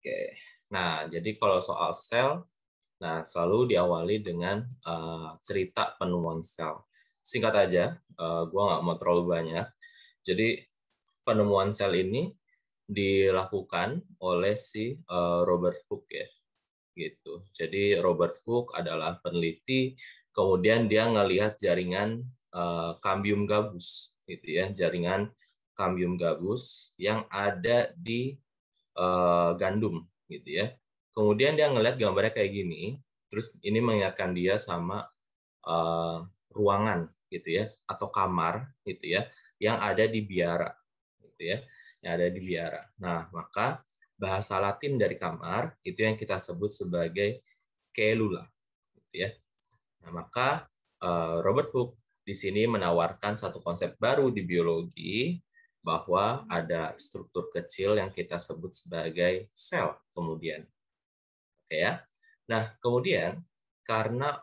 Oke. Nah, jadi kalau soal sel, nah selalu diawali dengan cerita penemuan sel. Singkat aja, gue nggak mau terlalu banyak. Jadi penemuan sel ini dilakukan oleh si Robert Hooke ya, gitu. Jadi Robert Hooke adalah peneliti, kemudian dia ngelihat jaringan kambium gabus, gitu ya, jaringan kambium gabus yang ada di gandum gitu ya. Kemudian dia ngelihat gambarnya kayak gini, terus ini mengingatkan dia sama ruangan gitu ya atau kamar gitu ya yang ada di biara gitu ya, yang ada di biara. Nah, maka bahasa Latin dari kamar itu yang kita sebut sebagai cellula gitu ya. Nah, maka Robert Hooke di sini menawarkan satu konsep baru di biologi bahwa ada struktur kecil yang kita sebut sebagai sel kemudian. Oke ya. Nah, kemudian karena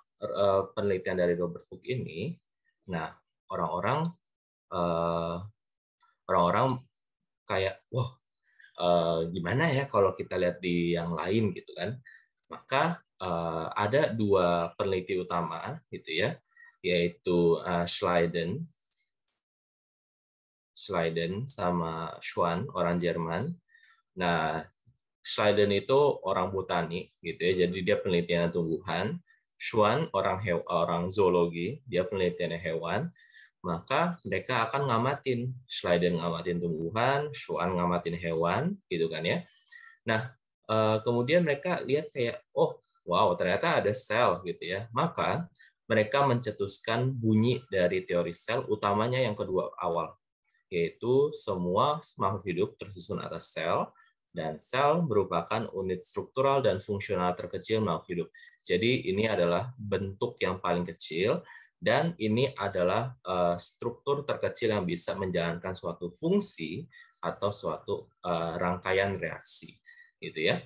penelitian dari Robert Hooke ini, nah orang-orang eh, orang-orang kayak wah, gimana ya kalau kita lihat di yang lain gitu kan. Maka ada dua peneliti utama gitu ya, yaitu Schleiden sama Schwann, orang Jerman. Nah, Schleiden itu orang botani gitu ya, jadi dia penelitian tumbuhan. Schwann orang zoologi, dia penelitian hewan. Maka mereka akan ngamatin, Schleiden ngamatin tumbuhan, Schwann ngamatin hewan, gitu kan ya. Nah, kemudian mereka lihat kayak, oh, wow, ternyata ada sel gitu ya. Maka mereka mencetuskan bunyi dari teori sel, utamanya yang kedua awal, yaitu semua makhluk hidup tersusun atas sel, dan sel merupakan unit struktural dan fungsional terkecil makhluk hidup. Jadi ini adalah bentuk yang paling kecil, dan ini adalah struktur terkecil yang bisa menjalankan suatu fungsi atau suatu rangkaian reaksi, gitu ya.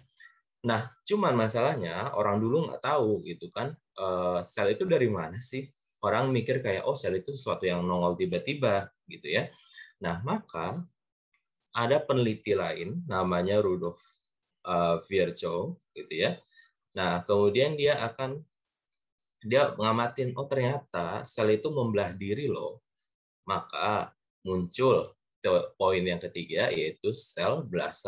Nah, cuman masalahnya orang dulu nggak tahu gitu kan, sel itu dari mana sih? Orang mikir kayak, oh sel itu sesuatu yang nongol tiba-tiba gitu ya. Nah, maka ada peneliti lain namanya Rudolf Virchow gitu ya. Nah, kemudian dia ngamatin, oh ternyata sel itu membelah diri loh. Maka muncul poin yang ketiga, yaitu sel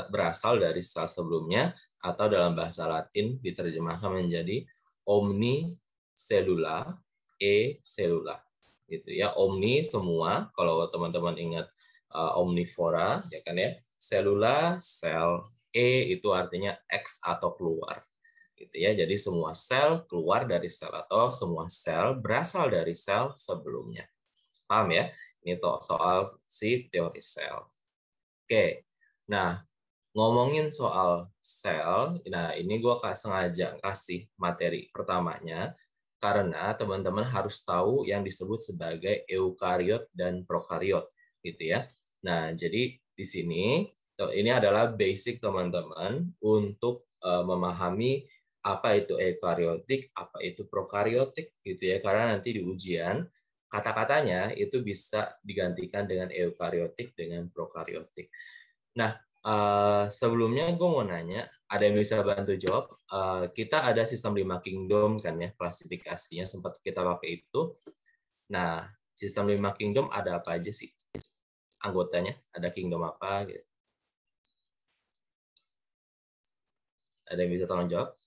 berasal dari sel sebelumnya, atau dalam bahasa Latin diterjemahkan menjadi omnicellula, e-cellula. Gitu ya, omni semua, kalau teman-teman ingat omnivora, ya kan ya, selula, sel, itu artinya X atau keluar. Gitu ya, jadi semua sel keluar dari sel atau semua sel berasal dari sel sebelumnya. Paham ya? Ini soal si teori sel. Oke, nah ngomongin soal sel, nah ini gue sengaja kasih materi pertamanya karena teman-teman harus tahu yang disebut sebagai eukariot dan prokariot, gitu ya. Nah, jadi di sini ini adalah basic teman-teman untuk memahami apa itu eukariotik, apa itu prokariotik, gitu ya. Karena nanti di ujian kata-katanya itu bisa digantikan dengan eukariotik dengan prokariotik. Nah, sebelumnya gue mau nanya, ada yang bisa bantu jawab? Kita ada sistem 5 kingdom kan ya, klasifikasinya sempat kita pakai itu. Nah, sistem 5 kingdom ada apa aja sih anggotanya? Ada kingdom apa gitu? Ada yang bisa tolong jawab?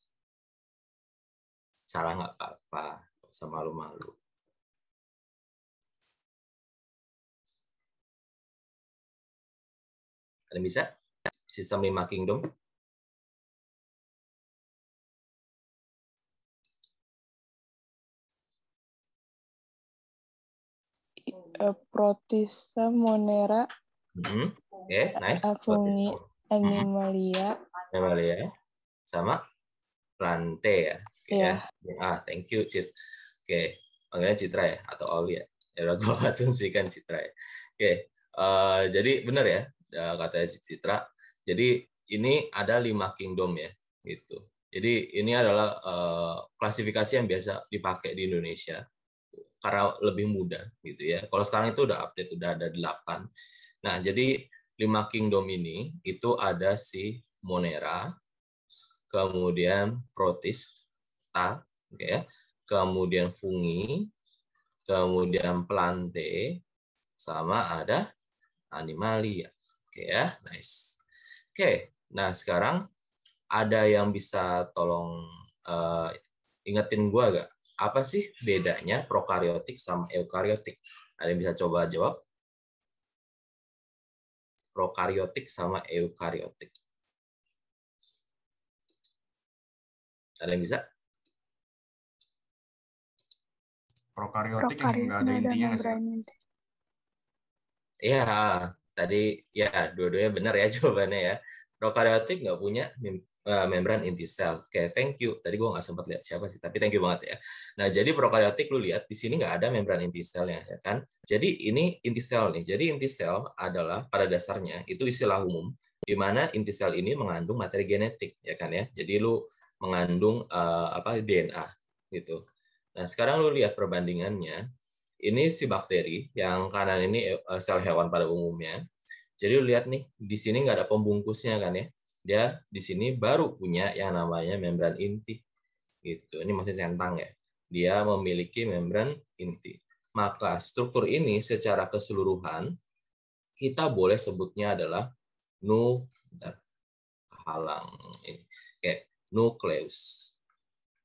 Salah nggak apa-apa, nggak usah malu-malu. Ada yang bisa? Sistem 5 kingdom? Protista, Monera, Oke, nice. Fungi, Animalia. Animalia sama Plante ya. Oke ya. Thank you, Cit. Oke, panggilnya Citra ya atau Oli ya. Ya udah gue asumsikan Citra ya. Oke, jadi benar ya katanya Citra. Jadi ini ada 5 kingdom ya, gitu. Jadi ini adalah klasifikasi yang biasa dipakai di Indonesia karena lebih mudah gitu ya. Kalau sekarang itu udah update, udah ada 8. Nah, jadi 5 kingdom ini itu ada si Monera, kemudian protista, oke ya, kemudian fungi, kemudian plante, sama ada animalia. Oke ya, nice. Oke, nah sekarang ada yang bisa tolong ingetin gue agak, apa sih bedanya prokariotik sama eukariotik? Ada yang bisa coba jawab? Prokariotik sama eukariotik. Ada yang bisa? Prokariotik yang nggak ada intinya nggak sih? Iya, tadi ya dua-duanya benar ya jawabannya ya. Prokariotik nggak punya membran inti sel. Oke, thank you. Tadi gue nggak sempat lihat siapa sih, tapi thank you banget ya. Nah, jadi prokariotik lu lihat di sini nggak ada membran inti selnya, ya kan? Jadi ini inti sel nih. Jadi inti sel adalah pada dasarnya itu istilah umum di mana inti sel ini mengandung materi genetik, ya kan ya. Jadi lu mengandung DNA gitu. Nah, sekarang lu lihat perbandingannya. Ini si bakteri, yang kanan ini sel hewan pada umumnya. Jadi lihat nih, di sini nggak ada pembungkusnya kan ya. Dia di sini baru punya yang namanya membran inti. Gitu. Ini masih centang ya. Dia memiliki membran inti. Maka struktur ini secara keseluruhan kita boleh sebutnya adalah nukleus.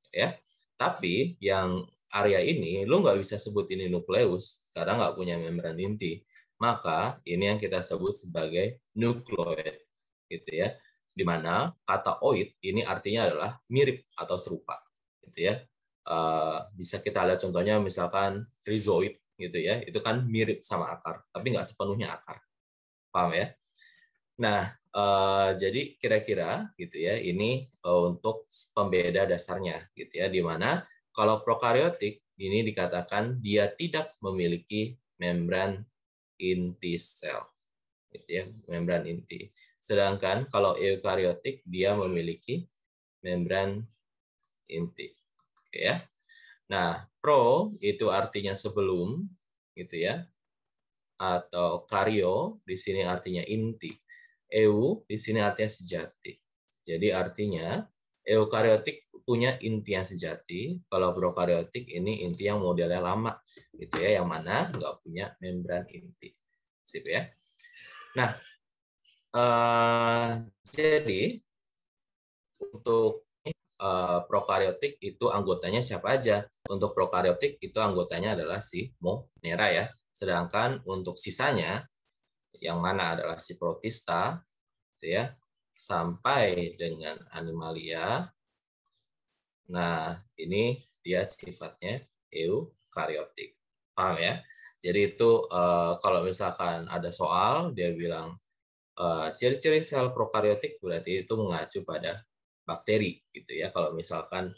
Ya. Tapi yang area ini lu nggak bisa sebut ini nukleus karena nggak punya membran inti. Maka ini yang kita sebut sebagai nukleoid, gitu ya. Di mana kata oid ini artinya adalah mirip atau serupa, gitu ya. Bisa kita lihat contohnya misalkan rhizoid, gitu ya. Itu kan mirip sama akar, tapi nggak sepenuhnya akar. Paham ya? Nah, jadi kira-kira gitu ya, ini untuk pembeda dasarnya, gitu ya, di mana kalau prokariotik ini dikatakan dia tidak memiliki membran inti sel, gitu ya, membran inti. Sedangkan kalau eukariotik dia memiliki membran inti, oke ya. Nah, pro itu artinya sebelum, gitu ya, atau kario di sini artinya inti. Eu di sini artinya sejati. Jadi artinya eukariotik punya inti yang sejati, kalau prokariotik ini inti yang modelnya lama, gitu ya, yang mana nggak punya membran inti. Sip ya. Nah, jadi untuk prokariotik itu anggotanya siapa aja? Untuk prokariotik itu anggotanya adalah si Monera ya. Sedangkan untuk sisanya yang mana adalah si protista, gitu ya, sampai dengan animalia. Nah, ini dia sifatnya eukariotik. Paham ya? Jadi itu kalau misalkan ada soal dia bilang ciri-ciri sel prokariotik berarti itu mengacu pada bakteri gitu ya. Kalau misalkan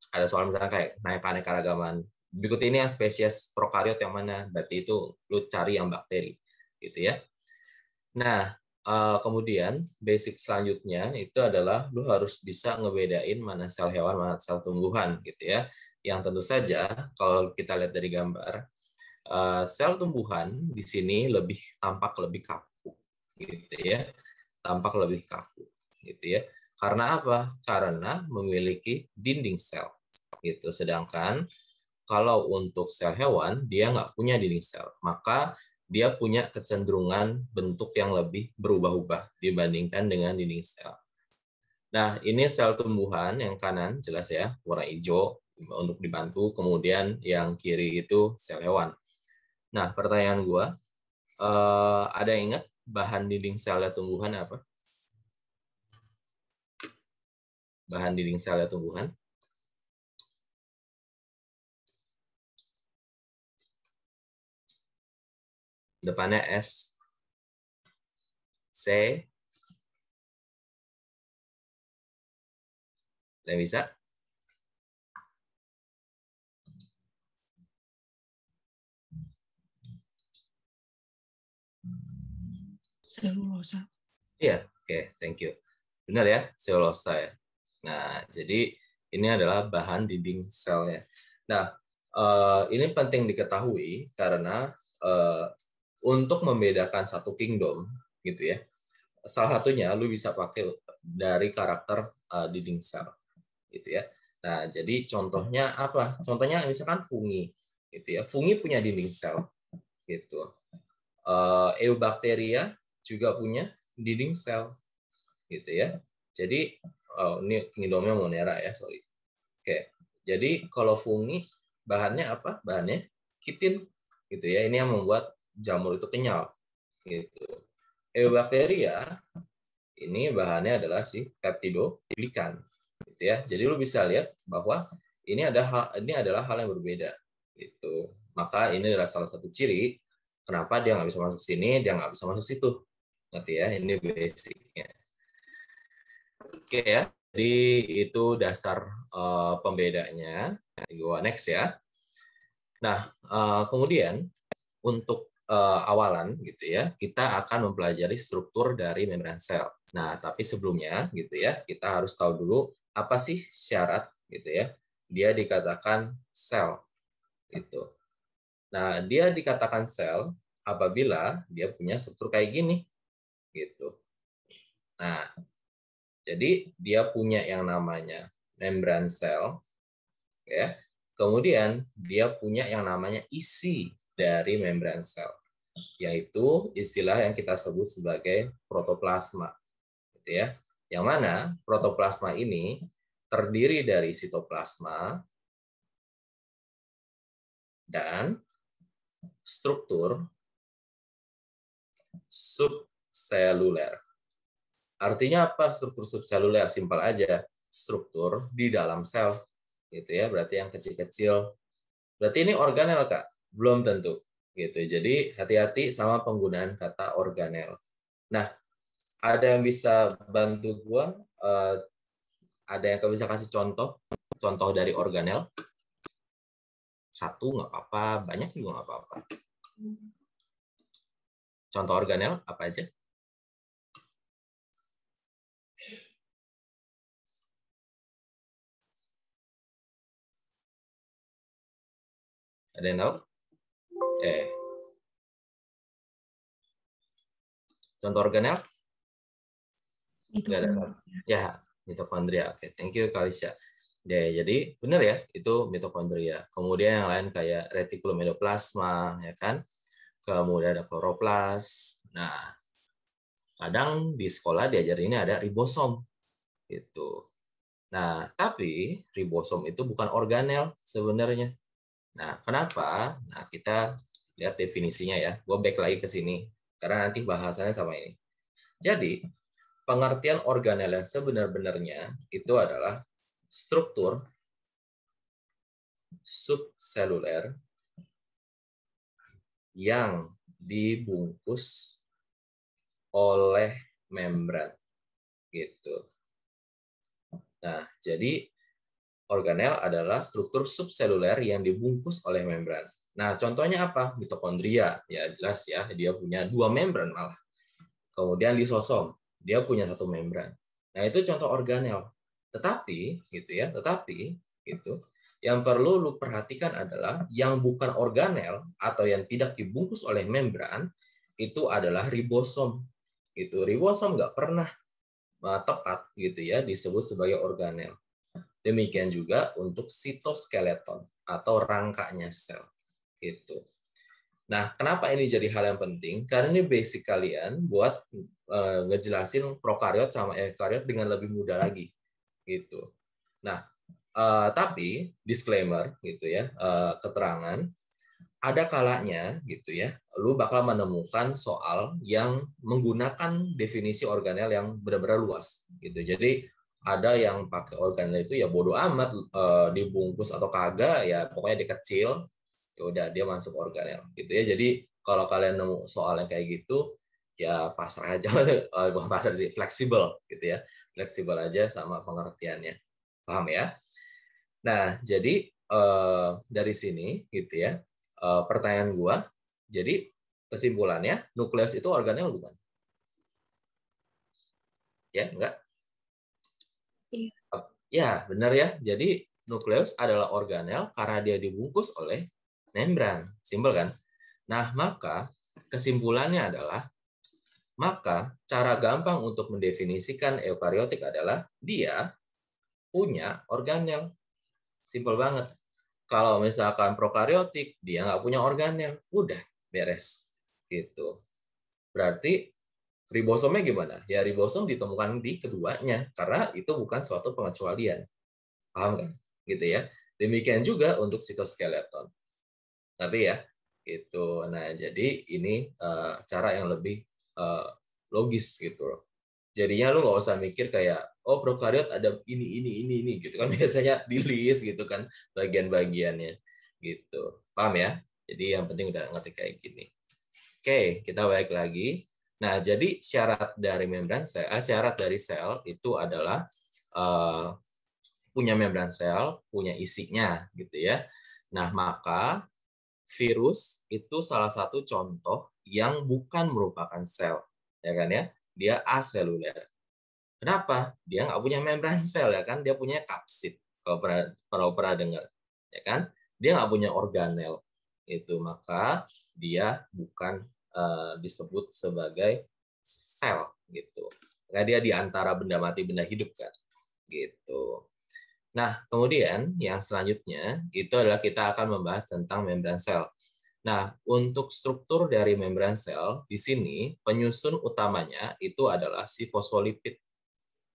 ada soal misalkan kayak keanekaragaman berikut ini yang spesies prokariot yang mana, berarti itu lu cari yang bakteri gitu ya. Nah, kemudian basic selanjutnya itu adalah lu harus bisa ngebedain mana sel hewan, mana sel tumbuhan gitu ya. Yang tentu saja kalau kita lihat dari gambar, sel tumbuhan di sini tampak lebih kaku gitu ya. Tampak lebih kaku gitu ya. Karena apa? Karena memiliki dinding sel gitu. Sedangkan kalau untuk sel hewan dia nggak punya dinding sel, maka dia punya kecenderungan bentuk yang lebih berubah-ubah dibandingkan dengan dinding sel. Nah, ini sel tumbuhan yang kanan jelas ya, warna hijau untuk dibantu, kemudian yang kiri itu sel hewan. Nah, pertanyaan gua, ada yang ingat bahan dinding selnya tumbuhan apa? Bahan dinding selnya tumbuhan? Depannya S, C, yang bisa? Selulosa. Iya, oke, thank you. Benar ya, selulosa ya. Nah, jadi ini adalah bahan dinding selnya. Nah, ini penting diketahui karena untuk membedakan satu kingdom, gitu ya. Salah satunya lu bisa pakai dari karakter dinding sel, gitu ya. Nah, jadi contohnya apa? Contohnya misalkan fungi, gitu ya. Fungi punya dinding sel, gitu. Eubacteria juga punya dinding sel, gitu ya. Jadi ini Cnidomia monera ya, sorry. Oke, jadi kalau fungi bahannya apa? Bahannya kitin, gitu ya. Ini yang membuat jamur itu kenyal, gitu. Eubacteria ini bahannya adalah si peptidoglikan, gitu ya. Jadi lu bisa lihat bahwa ini adalah hal yang berbeda, gitu. Maka ini adalah salah satu ciri kenapa dia nggak bisa masuk sini, dia nggak bisa masuk situ, ngerti ya? Ini basicnya. Oke ya. Jadi itu dasar pembedanya. Gua next ya. Nah, kemudian untuk awalan gitu ya, kita akan mempelajari struktur dari membran sel. Nah, tapi sebelumnya gitu ya, kita harus tahu dulu apa sih syarat gitu ya. Dia dikatakan sel gitu. Nah, dia dikatakan sel apabila dia punya struktur kayak gini gitu. Nah, jadi dia punya yang namanya membran sel ya. Kemudian dia punya yang namanya isi dari membran sel, yaitu istilah yang kita sebut sebagai protoplasma, gitu ya. Yang mana protoplasma ini terdiri dari sitoplasma dan struktur subseluler. Artinya apa struktur subseluler? Simpel aja, struktur di dalam sel, gitu ya. Berarti yang kecil-kecil. Berarti ini organel, Kak? Belum tentu, gitu. Jadi hati-hati sama penggunaan kata organel. Nah, ada yang bisa bantu gua? Ada yang bisa kasih contoh dari organel? Satu nggak apa-apa, banyak juga nggak apa-apa. Contoh organel apa aja? Ada yang tahu? Contoh organel? Nggak ada. Ya, mitokondria. Oke, thank you Kalisya. Jadi benar ya, itu mitokondria. Kemudian yang lain kayak retikulum endoplasma, ya kan? Kemudian ada kloroplas. Nah, kadang di sekolah diajarin ini ada ribosom, gitu. Nah, tapi ribosom itu bukan organel sebenarnya. Nah, kenapa? Nah, kita lihat definisinya ya. Gue back lagi ke sini karena nanti bahasannya sama ini. Jadi, pengertian organel yang sebenar-benarnya itu adalah struktur subseluler yang dibungkus oleh membran, gitu. Nah, jadi organel adalah struktur subseluler yang dibungkus oleh membran. Nah, contohnya apa? Mitokondria, ya jelas ya, dia punya 2 membran malah. Kemudian lisosom, dia punya 1 membran. Nah, itu contoh organel. Tetapi, gitu ya, gitu. Yang perlu lu perhatikan adalah yang bukan organel atau yang tidak dibungkus oleh membran itu adalah ribosom. Itu ribosom nggak pernah tepat gitu ya disebut sebagai organel. Demikian juga untuk sitoskeleton atau rangkanya sel. Gitu. Nah, kenapa ini jadi hal yang penting? Karena ini basic kalian buat ngejelasin prokariot sama eukariot dengan lebih mudah lagi. Gitu. Nah, tapi disclaimer gitu ya, keterangan ada kalanya gitu ya, lu bakal menemukan soal yang menggunakan definisi organel yang benar-benar luas gitu. Jadi ada yang pakai organel itu ya bodoh amat dibungkus atau kagak ya pokoknya dia kecil ya udah dia masuk organel gitu ya. Jadi kalau kalian nemu soal yang kayak gitu ya pasrah aja, bukan pasrah sih, fleksibel gitu ya, fleksibel aja sama pengertiannya, paham ya? Nah jadi dari sini gitu ya. Pertanyaan gua, jadi kesimpulannya nukleus itu organel bukan? Ya, enggak? Iya. Ya, benar ya. Jadi nukleus adalah organel karena dia dibungkus oleh membran. Simpel kan? Nah, maka kesimpulannya adalah Maka cara gampang untuk mendefinisikan eukariotik adalah dia punya organel. Simpel banget. Kalau misalkan prokariotik, dia nggak punya organel. Udah, beres. Gitu. Berarti ribosomnya gimana? Ya ribosom ditemukan di keduanya, karena itu bukan suatu pengecualian. Paham kan? Gitu ya. Demikian juga untuk sitoskeleton. Tapi ya, itu. Nah, jadi ini cara yang lebih logis gitu loh. Jadinya lu nggak usah mikir kayak, oh prokariot ada ini gitu kan. Biasanya di list gitu kan bagian-bagiannya gitu. Paham ya? Jadi yang penting udah ngerti kayak gini. Oke, kita balik lagi. Nah, jadi syarat dari syarat dari sel itu adalah punya membran sel, punya isinya gitu ya. Nah, maka virus itu salah satu contoh yang bukan merupakan sel, ya kan ya? Dia aseluler. Kenapa? Dia nggak punya membran sel, ya kan? Dia punya kapsid. Kalau pernah dengar, ya kan? Dia nggak punya organel. Itu maka dia bukan disebut sebagai sel gitu. Karena dia di antara benda mati benda hidup kan. Gitu. Nah, kemudian yang selanjutnya itu adalah kita akan membahas tentang membran sel. Nah, untuk struktur dari membran sel di sini penyusun utamanya itu adalah si fosfolipid,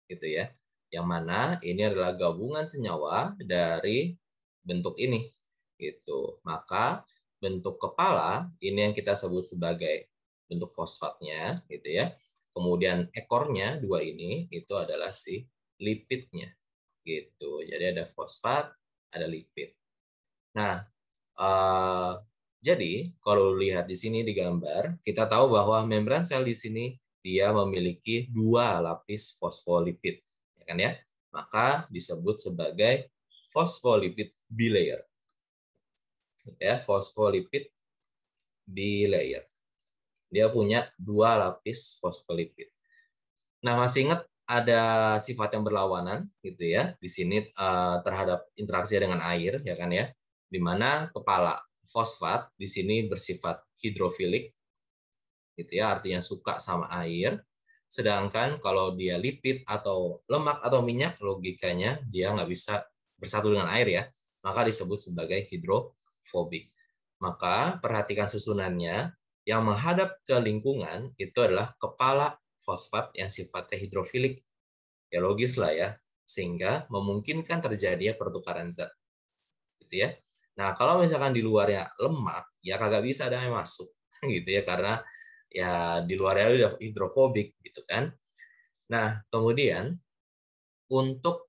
gitu ya. Yang mana ini adalah gabungan senyawa dari bentuk ini, gitu. Maka bentuk kepala ini yang kita sebut sebagai bentuk fosfatnya, gitu ya. Kemudian ekornya dua ini itu adalah si lipidnya gitu. Jadi ada fosfat, ada lipid. Nah, jadi kalau lihat di sini di gambar, kita tahu bahwa membran sel di sini dia memiliki dua lapis fosfolipid, ya kan ya? Maka disebut sebagai fosfolipid bilayer. Ya, fosfolipid bilayer. Dia punya dua lapis fosfolipid. Nah, masih ingat ada sifat yang berlawanan gitu ya di sini terhadap interaksi dengan air ya kan ya, di mana kepala fosfat di sini bersifat hidrofilik gitu ya, artinya suka sama air, sedangkan kalau dia lipid atau lemak atau minyak logikanya dia nggak bisa bersatu dengan air ya, maka disebut sebagai hidrofobik. Maka perhatikan susunannya, yang menghadap ke lingkungan itu adalah kepala fosfat yang sifatnya hidrofilik. Ya logis lah ya, sehingga memungkinkan terjadinya pertukaran zat. Gitu ya. Nah, kalau misalkan di luarnya lemak, ya kagak bisa ada yang masuk gitu ya, karena ya di luarnya udah hidrofobik gitu kan. Nah, kemudian untuk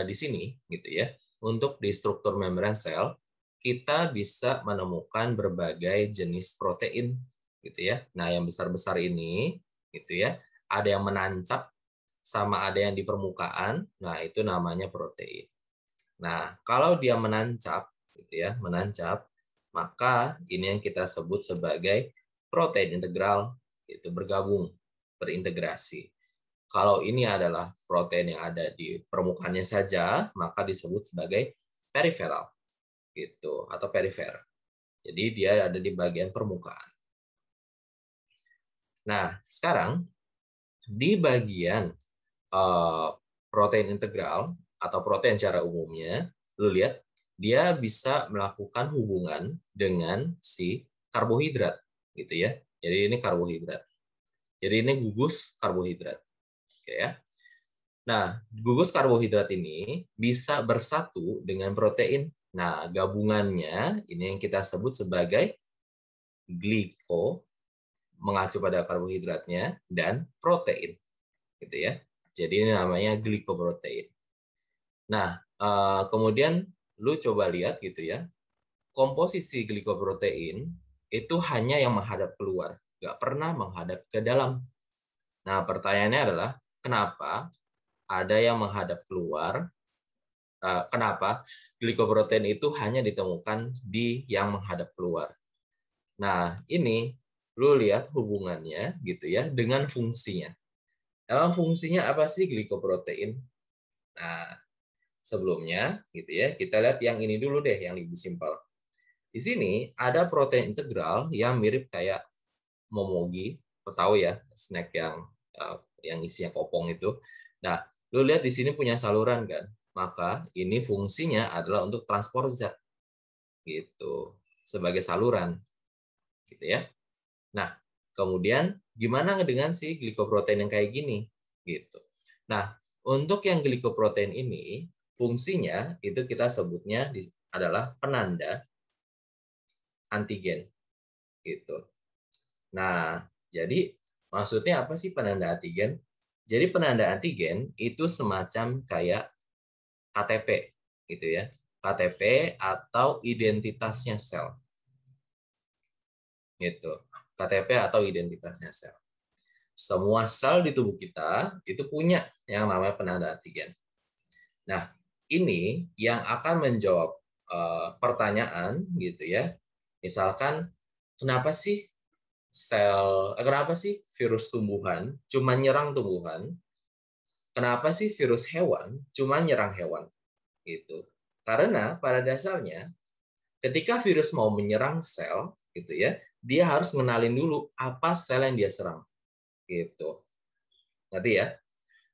di sini gitu ya, untuk di struktur membran sel kita bisa menemukan berbagai jenis protein gitu ya. Nah, yang besar-besar ini gitu ya, ada yang menancap sama ada yang di permukaan. Nah, itu namanya protein. Nah, kalau dia menancap gitu ya, menancap, maka ini yang kita sebut sebagai protein integral, itu bergabung, berintegrasi. Kalau ini adalah protein yang ada di permukaannya saja, maka disebut sebagai periferal gitu atau perifer. Jadi dia ada di bagian permukaan. Nah, sekarang di bagian protein integral atau protein secara umumnya, lu lihat dia bisa melakukan hubungan dengan si karbohidrat gitu ya. Jadi ini karbohidrat. Jadi ini gugus karbohidrat. Oke ya. Nah, gugus karbohidrat ini bisa bersatu dengan protein. Nah, gabungannya ini yang kita sebut sebagai gliko, mengacu pada karbohidratnya, dan protein. Gitu ya. Jadi ini namanya glikoprotein. Nah, kemudian lu coba lihat gitu ya, komposisi glikoprotein itu hanya yang menghadap keluar, nggak pernah menghadap ke dalam. Nah, pertanyaannya adalah, kenapa ada yang menghadap keluar, kenapa glikoprotein itu hanya ditemukan di yang menghadap keluar? Nah, ini lu lihat hubungannya gitu ya dengan fungsinya. Emang fungsinya apa sih glikoprotein? Nah, sebelumnya gitu ya, kita lihat yang ini dulu deh, yang lebih simpel. Di sini ada protein integral yang mirip kayak momogi tahu ya, snack yang isinya kopong itu. Nah, lu lihat di sini punya saluran kan, maka ini fungsinya adalah untuk transport zat gitu, sebagai saluran gitu ya. Nah, kemudian gimana dengan si glikoprotein yang kayak gini gitu. Nah, untuk yang glikoprotein ini fungsinya itu kita sebutnya adalah penanda antigen gitu. Nah, jadi maksudnya apa sih penanda antigen? Jadi penanda antigen itu semacam kayak KTP gitu ya. KTP atau identitasnya sel. Gitu. KTP atau identitasnya sel. Semua sel di tubuh kita itu punya yang namanya penanda antigen. Nah, ini yang akan menjawab pertanyaan gitu ya. Misalkan kenapa sih virus tumbuhan cuma nyerang tumbuhan? Kenapa sih virus hewan cuma nyerang hewan? Gitu. Karena pada dasarnya ketika virus mau menyerang sel gitu ya, dia harus mengenalin dulu apa sel yang dia serang. Gitu. Ngerti ya?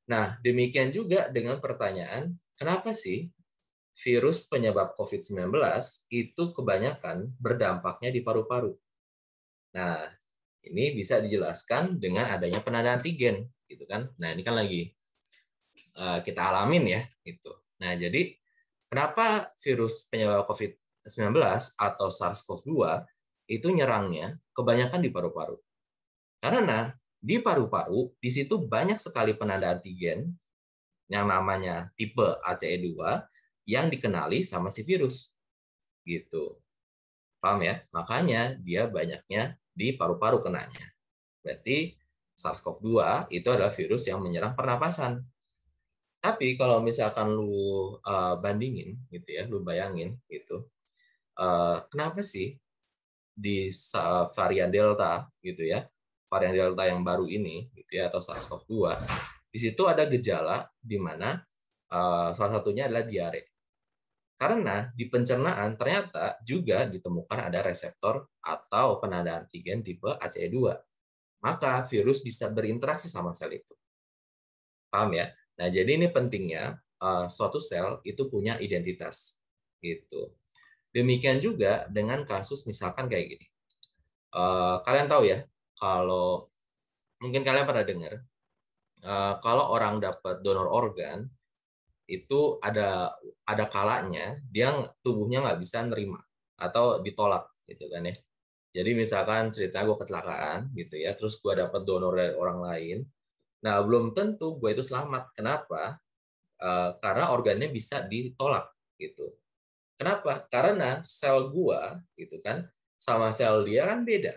Nah, demikian juga dengan pertanyaan, kenapa sih virus penyebab COVID-19 itu kebanyakan berdampaknya di paru-paru? Nah, ini bisa dijelaskan dengan adanya penanda antigen, gitu kan? Nah, ini kan lagi kita alamin ya, gitu. Nah, jadi kenapa virus penyebab COVID-19 atau SARS-CoV-2 itu nyerangnya kebanyakan di paru-paru? Karena di paru-paru, di situ banyak sekali penanda antigen yang namanya tipe ACE2 yang dikenali sama si virus. Gitu. Paham ya? Makanya dia banyaknya di paru-paru kenanya. Berarti SARS-CoV-2 itu adalah virus yang menyerang pernapasan. Tapi kalau misalkan lu bandingin gitu ya, lu bayangin gitu. Kenapa sih di varian Delta gitu ya, varian Delta yang baru ini gitu ya, atau SARS-CoV-2, di situ ada gejala di mana salah satunya adalah diare. Karena di pencernaan ternyata juga ditemukan ada reseptor atau penanda antigen tipe ACE2. Maka virus bisa berinteraksi sama sel itu. Paham ya? Nah, jadi ini pentingnya suatu sel itu punya identitas. Gitu. Demikian juga dengan kasus misalkan kayak gini. Kalian tahu ya, kalau mungkin kalian pernah dengar, kalau orang dapat donor organ, itu ada kalanya dia tubuhnya nggak bisa nerima atau ditolak gitu kan ya. Jadi misalkan cerita gue kecelakaan gitu ya, terus gue dapat donor dari orang lain. Nah, belum tentu gue itu selamat. Kenapa? Karena organnya bisa ditolak gitu. Kenapa? Karena sel gue gitu kan sama sel dia kan beda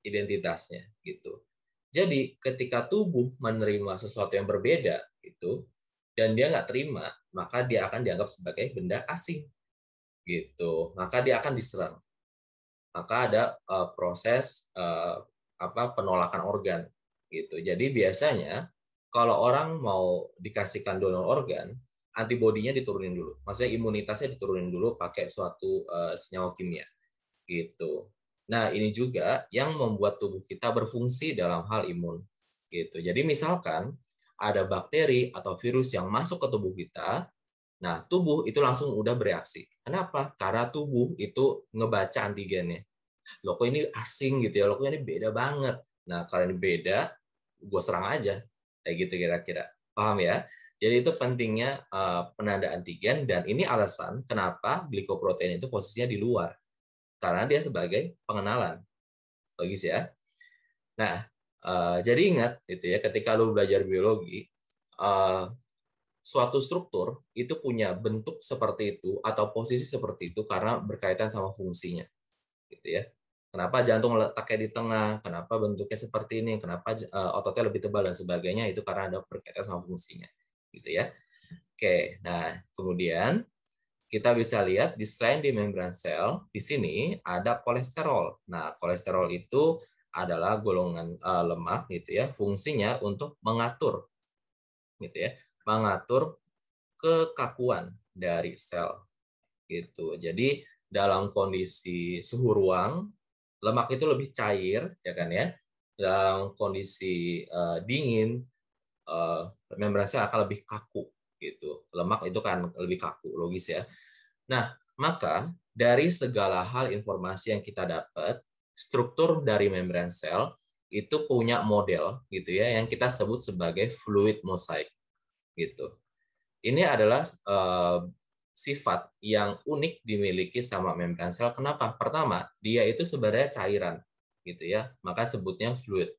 identitasnya gitu. Jadi ketika tubuh menerima sesuatu yang berbeda itu dan dia nggak terima, maka dia akan dianggap sebagai benda asing gitu. Maka dia akan diserang. Maka ada proses penolakan organ gitu. Jadi biasanya kalau orang mau dikasihkan donor organ, antibodinya diturunin dulu. Maksudnya imunitasnya diturunin dulu pakai suatu senyawa kimia gitu. Nah, ini juga yang membuat tubuh kita berfungsi dalam hal imun gitu. Jadi misalkan ada bakteri atau virus yang masuk ke tubuh kita, nah tubuh itu langsung udah bereaksi. Kenapa? Karena tubuh itu ngebaca antigennya. Loh kok ini asing gitu ya, loh kok ini beda banget. Nah, kalau ini beda, gue serang aja. Kayak gitu kira-kira. Paham ya? Jadi itu pentingnya penanda antigen, dan ini alasan kenapa glikoprotein itu posisinya di luar. Karena dia sebagai pengenalan. Logis ya? Nah, jadi ingat gitu ya, ketika lu belajar biologi, suatu struktur itu punya bentuk seperti itu atau posisi seperti itu karena berkaitan sama fungsinya. Gitu ya. Kenapa jantung letaknya di tengah, kenapa bentuknya seperti ini, kenapa ototnya lebih tebal dan sebagainya, itu karena ada berkaitan sama fungsinya. Gitu ya. Oke, nah kemudian kita bisa lihat di selain di membran sel, di sini ada kolesterol. Nah, kolesterol itu adalah golongan lemak gitu ya, fungsinya untuk mengatur gitu ya, mengatur kekakuan dari sel gitu. Jadi dalam kondisi suhu ruang, lemak itu lebih cair ya kan ya, dalam kondisi dingin, membran sel akan lebih kaku gitu. Lemak itu kan lebih kaku, logis ya. Nah, maka dari segala hal informasi yang kita dapat, struktur dari membran sel itu punya model gitu ya yang kita sebut sebagai fluid mosaic gitu. Ini adalah sifat yang unik dimiliki sama membran sel. Kenapa? Pertama, dia itu sebenarnya cairan gitu ya, maka sebutnya fluid.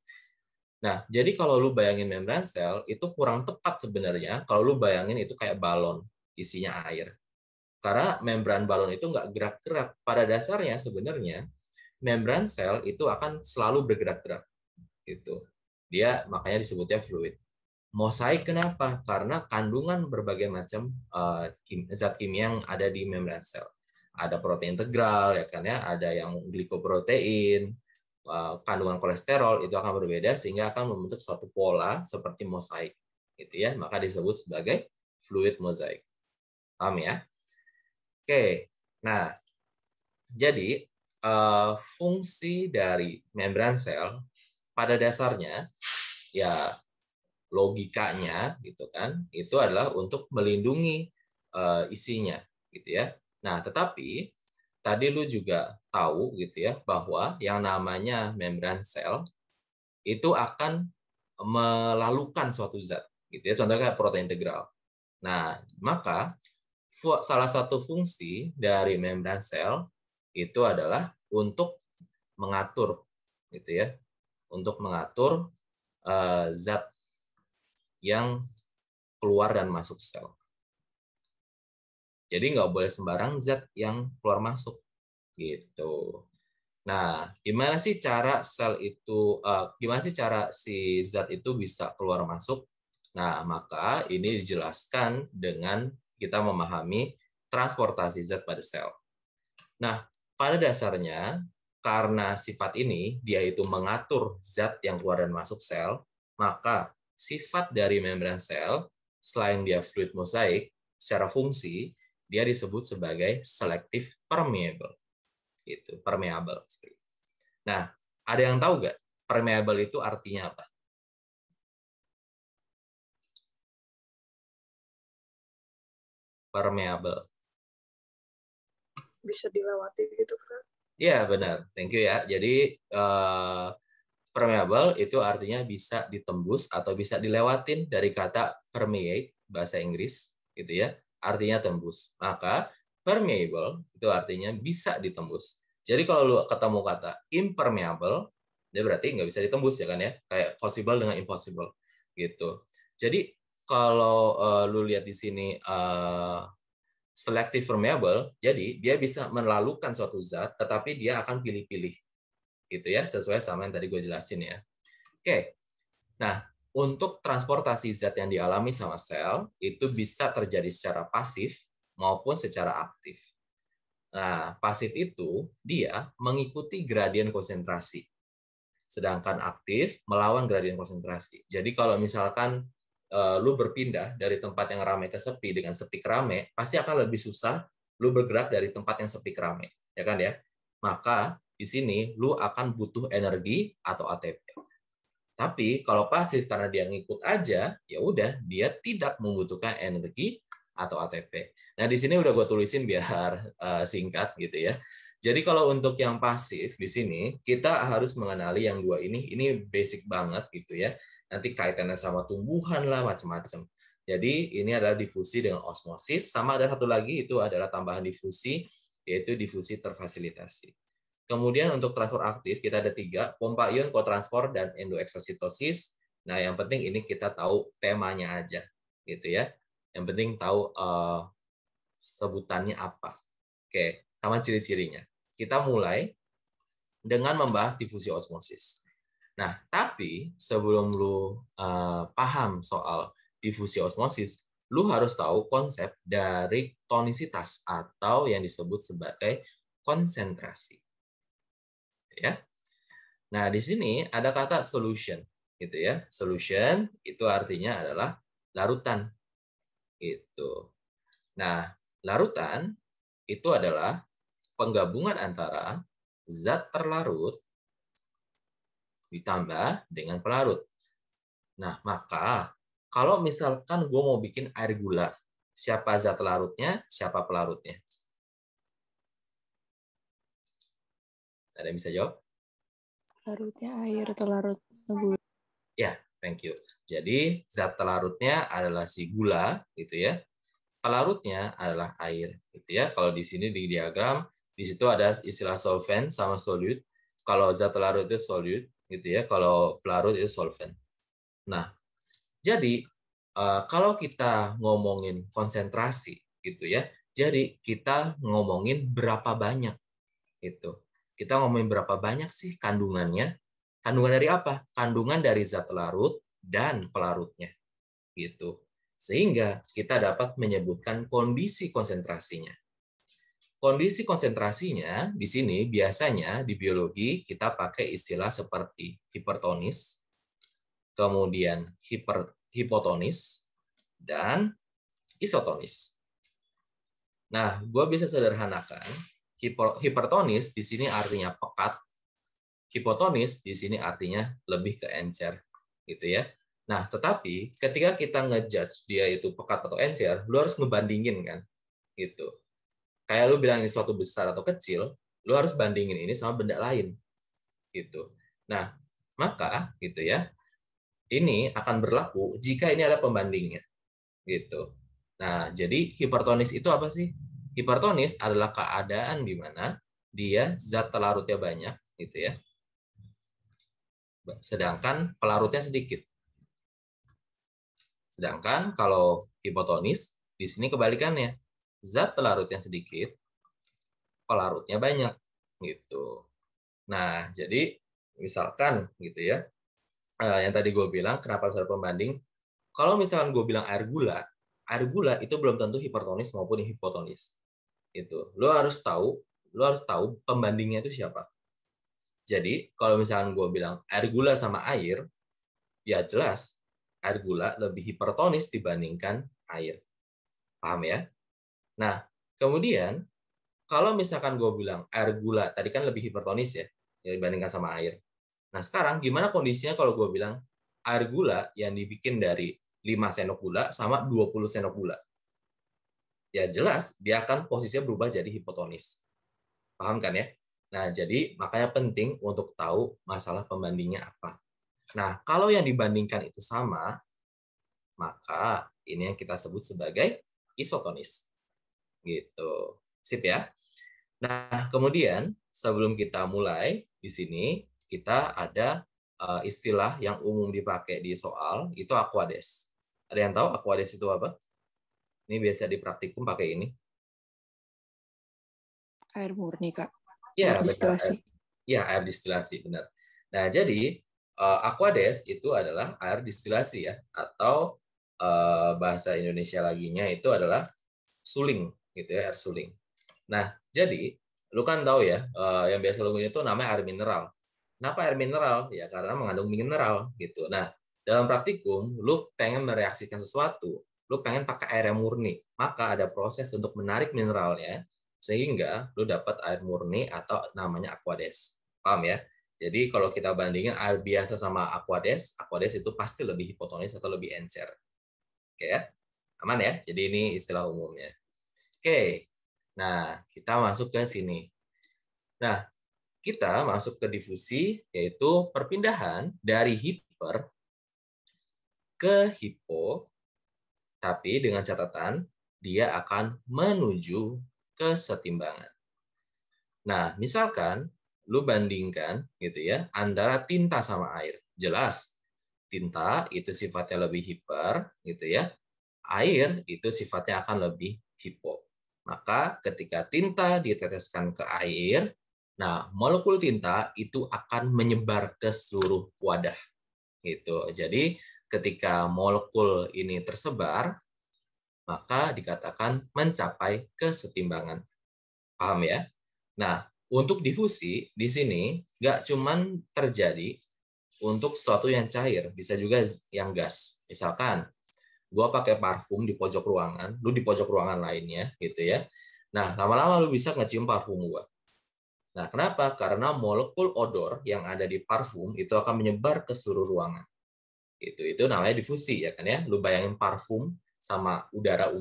Nah, jadi kalau lu bayangin membran sel itu kurang tepat sebenarnya kalau lu bayangin itu kayak balon isinya air. Karena membran balon itu nggak gerak-gerak. Pada dasarnya sebenarnya membran sel itu akan selalu bergerak-gerak gitu. Dia makanya disebutnya fluid. Mosaik kenapa? Karena kandungan berbagai macam zat kimia yang ada di membran sel. Ada protein integral, ya kan ya, ada yang glikoprotein, kandungan kolesterol itu akan berbeda sehingga akan membentuk suatu pola seperti mosaik, gitu ya. Maka disebut sebagai fluid mosaik. Paham ya? Oke. Nah, jadi fungsi dari membran sel pada dasarnya ya logikanya gitu kan itu adalah untuk melindungi isinya gitu ya. Nah, tetapi tadi lu juga tahu gitu ya bahwa yang namanya membran sel itu akan melalukan suatu zat gitu ya. Contohnya kayak protein integral. Nah, maka salah satu fungsi dari membran sel itu adalah untuk mengatur gitu ya. Untuk mengatur zat yang keluar dan masuk sel. Jadi nggak boleh sembarang zat yang keluar masuk gitu. Nah, gimana sih cara sel itu, gimana sih cara si zat itu bisa keluar masuk? Nah, maka ini dijelaskan dengan kita memahami transportasi zat pada sel. Nah, pada dasarnya karena sifat ini dia itu mengatur zat yang keluar dan masuk sel, maka sifat dari membran sel selain dia fluid mosaik, secara fungsi dia disebut sebagai selective permeable. Itu permeable. Nah, ada yang tahu nggak permeable itu artinya apa? Permeable. Bisa dilewati gitu, Kak. Iya, benar. Thank you ya. Jadi permeable itu artinya bisa ditembus atau bisa dilewatin dari kata permeate bahasa Inggris gitu ya, artinya tembus. Maka permeable itu artinya bisa ditembus. Jadi kalau lu ketemu kata impermeable, dia berarti nggak bisa ditembus ya kan ya, kayak possible dengan impossible gitu. Jadi kalau lu lihat di sini selective permeable, jadi dia bisa melalukan suatu zat, tetapi dia akan pilih-pilih gitu ya, sesuai sama yang tadi gue jelasin ya. Oke, nah untuk transportasi zat yang dialami sama sel itu bisa terjadi secara pasif maupun secara aktif. Nah, pasif itu dia mengikuti gradien konsentrasi, sedangkan aktif melawan gradien konsentrasi. Jadi kalau misalkan lu berpindah dari tempat yang ramai ke sepi dengan sepi ke ramai, pasti akan lebih susah lu bergerak dari tempat yang sepi ke ramai, ya kan ya? Maka di sini lu akan butuh energi atau ATP. Tapi kalau pasif karena dia ngikut aja, ya udah dia tidak membutuhkan energi atau ATP. Nah di sini udah gue tulisin biar singkat gitu ya. Jadi kalau untuk yang pasif di sini kita harus mengenali yang dua ini basic banget gitu ya. Nanti kaitannya sama tumbuhan lah macam-macam. Jadi ini adalah difusi dengan osmosis, sama ada satu lagi itu adalah tambahan difusi yaitu difusi terfasilitasi. Kemudian untuk transport aktif kita ada 3, pompa ion, kotransport, dan endoeksositosis. Nah, yang penting ini kita tahu temanya aja, gitu ya. Yang penting tahu sebutannya apa. Oke, sama ciri-cirinya. Kita mulai dengan membahas difusi osmosis. Nah, tapi sebelum lu paham soal difusi osmosis, lu harus tahu konsep dari tonisitas atau yang disebut sebagai konsentrasi. Ya. Nah, di sini ada kata solution, gitu ya. Solution itu artinya adalah larutan. Itu. Nah, larutan itu adalah penggabungan antara zat terlarut ditambah dengan pelarut. Nah, maka kalau misalkan gue mau bikin air gula, siapa zat larutnya, siapa pelarutnya? Ada yang bisa jawab? Larutnya air atau larutnya gula? Ya, thank you. Jadi zat larutnya adalah si gula, gitu ya. Pelarutnya adalah air, gitu ya. Kalau di sini di diagram, di situ ada istilah solvent sama solute. Kalau zat larut itu solute, gitu ya. Kalau pelarut itu solvent. Nah, jadi kalau kita ngomongin konsentrasi, gitu ya. Jadi kita ngomongin berapa banyak, gitu. Kita ngomongin berapa banyak sih kandungannya? Kandungan dari apa? Kandungan dari zat larut dan pelarutnya, gitu. Sehingga kita dapat menyebutkan kondisi konsentrasinya. Kondisi konsentrasinya di sini biasanya di biologi kita pakai istilah seperti hipertonis, kemudian hipotonis, dan isotonis. Nah, gue bisa sederhanakan, hipertonis di sini artinya pekat, hipotonis di sini artinya lebih ke encer, gitu ya. Nah, tetapi ketika kita ngejudge dia itu pekat atau encer, lu harus ngebandingin kan, gitu. Kayak lu bilang ini suatu besar atau kecil, lu harus bandingin ini sama benda lain, gitu. Nah, maka gitu ya, ini akan berlaku jika ini ada pembandingnya, gitu. Nah, jadi hipertonis itu apa sih? Hipertonis adalah keadaan di mana dia zat larutnya banyak, gitu ya. Sedangkan pelarutnya sedikit. Sedangkan kalau hipotonis, di sini kebalikannya. Zat pelarutnya sedikit, pelarutnya banyak. Gitu. Nah, jadi misalkan gitu ya, yang tadi gue bilang, kenapa harus ada pembanding? Kalau misalkan gue bilang air gula itu belum tentu hipertonis maupun hipotonis. Itu. Lo harus tahu pembandingnya itu siapa. Jadi, kalau misalkan gue bilang air gula sama air, ya jelas air gula lebih hipertonis dibandingkan air. Paham ya? Nah, kemudian kalau misalkan gue bilang air gula, tadi kan lebih hipertonis ya, dibandingkan sama air. Nah, sekarang gimana kondisinya kalau gue bilang air gula yang dibikin dari 5 sendok gula sama 20 sendok gula? Ya jelas, dia akan posisinya berubah jadi hipotonis. Paham kan ya? Nah, jadi makanya penting untuk tahu masalah pembandingnya apa. Nah, kalau yang dibandingkan itu sama, maka ini yang kita sebut sebagai isotonis. Gitu. Sip ya. Nah, kemudian sebelum kita mulai di sini kita ada istilah yang umum dipakai di soal itu Aquades. Ada yang tahu Aquades itu apa? Ini biasa di praktikum pakai ini. Air murni, Kak. Ya, Air benar. distilasi. Ya, air distilasi, benar. Nah, jadi Aquades itu adalah air distilasi ya, atau bahasa Indonesia laginya itu adalah suling, gitu ya, air suling. Nah, jadi lu kan tahu ya, yang biasa lu itu namanya air mineral. Kenapa air mineral? Ya karena mengandung mineral gitu. Nah, dalam praktikum, lu pengen mereaksikan sesuatu, lu pengen pakai air yang murni, maka ada proses untuk menarik mineralnya sehingga lu dapat air murni atau namanya Aquades. Paham ya? Jadi kalau kita bandingin air biasa sama Aquades, Aquades itu pasti lebih hipotonis atau lebih encer. Oke ya? Aman ya? Jadi ini istilah umumnya. Oke. Nah, kita masuk ke sini. Nah, kita masuk ke difusi, yaitu perpindahan dari hiper ke hipo, tapi dengan catatan dia akan menuju kesetimbangan. Nah, misalkan lu bandingkan gitu ya antara tinta sama air. Jelas, tinta itu sifatnya lebih hiper gitu ya. Air itu sifatnya akan lebih hipo. Maka ketika tinta diteteskan ke air, nah molekul tinta itu akan menyebar ke seluruh wadah. Gitu. Jadi ketika molekul ini tersebar, maka dikatakan mencapai kesetimbangan. Paham ya? Nah, untuk difusi di sini nggak cuman terjadi untuk sesuatu yang cair, bisa juga yang gas. Misalkan gue pakai parfum di pojok ruangan, lu di pojok ruangan lainnya, gitu ya. Nah, lama-lama lu bisa ngecium parfum gue. Nah, kenapa? Karena molekul odor yang ada di parfum itu akan menyebar ke seluruh ruangan. Itu namanya difusi, ya kan ya. Lu bayangin parfum sama udara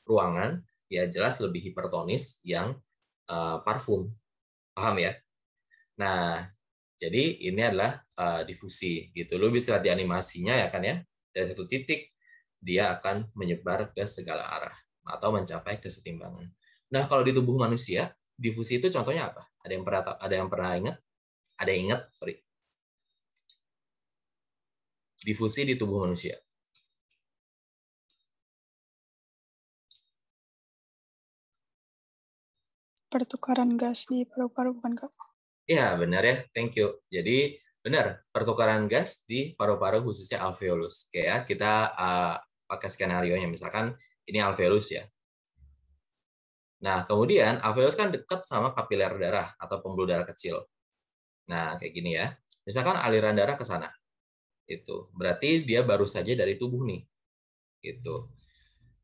ruangan, ya jelas lebih hipertonis yang parfum. Paham ya? Nah, jadi ini adalah difusi gitu. Lu bisa lihat di animasinya, ya kan ya. Dari satu titik dia akan menyebar ke segala arah atau mencapai kesetimbangan. Nah, kalau di tubuh manusia, difusi itu contohnya apa? Ada yang pernah ingat? Ada yang ingat? Sorry. Difusi di tubuh manusia. Pertukaran gas di paru-paru, bukan, Kak? Ya, benar ya. Thank you. Jadi, benar. Pertukaran gas di paru-paru khususnya alveolus. Kayak kita pakai skenario-nya. Misalkan ini alveolus ya. Nah, kemudian alveolus kan dekat sama kapiler darah atau pembuluh darah kecil. Nah, kayak gini ya. Misalkan aliran darah ke sana. Itu. Berarti dia baru saja dari tubuh nih. Gitu.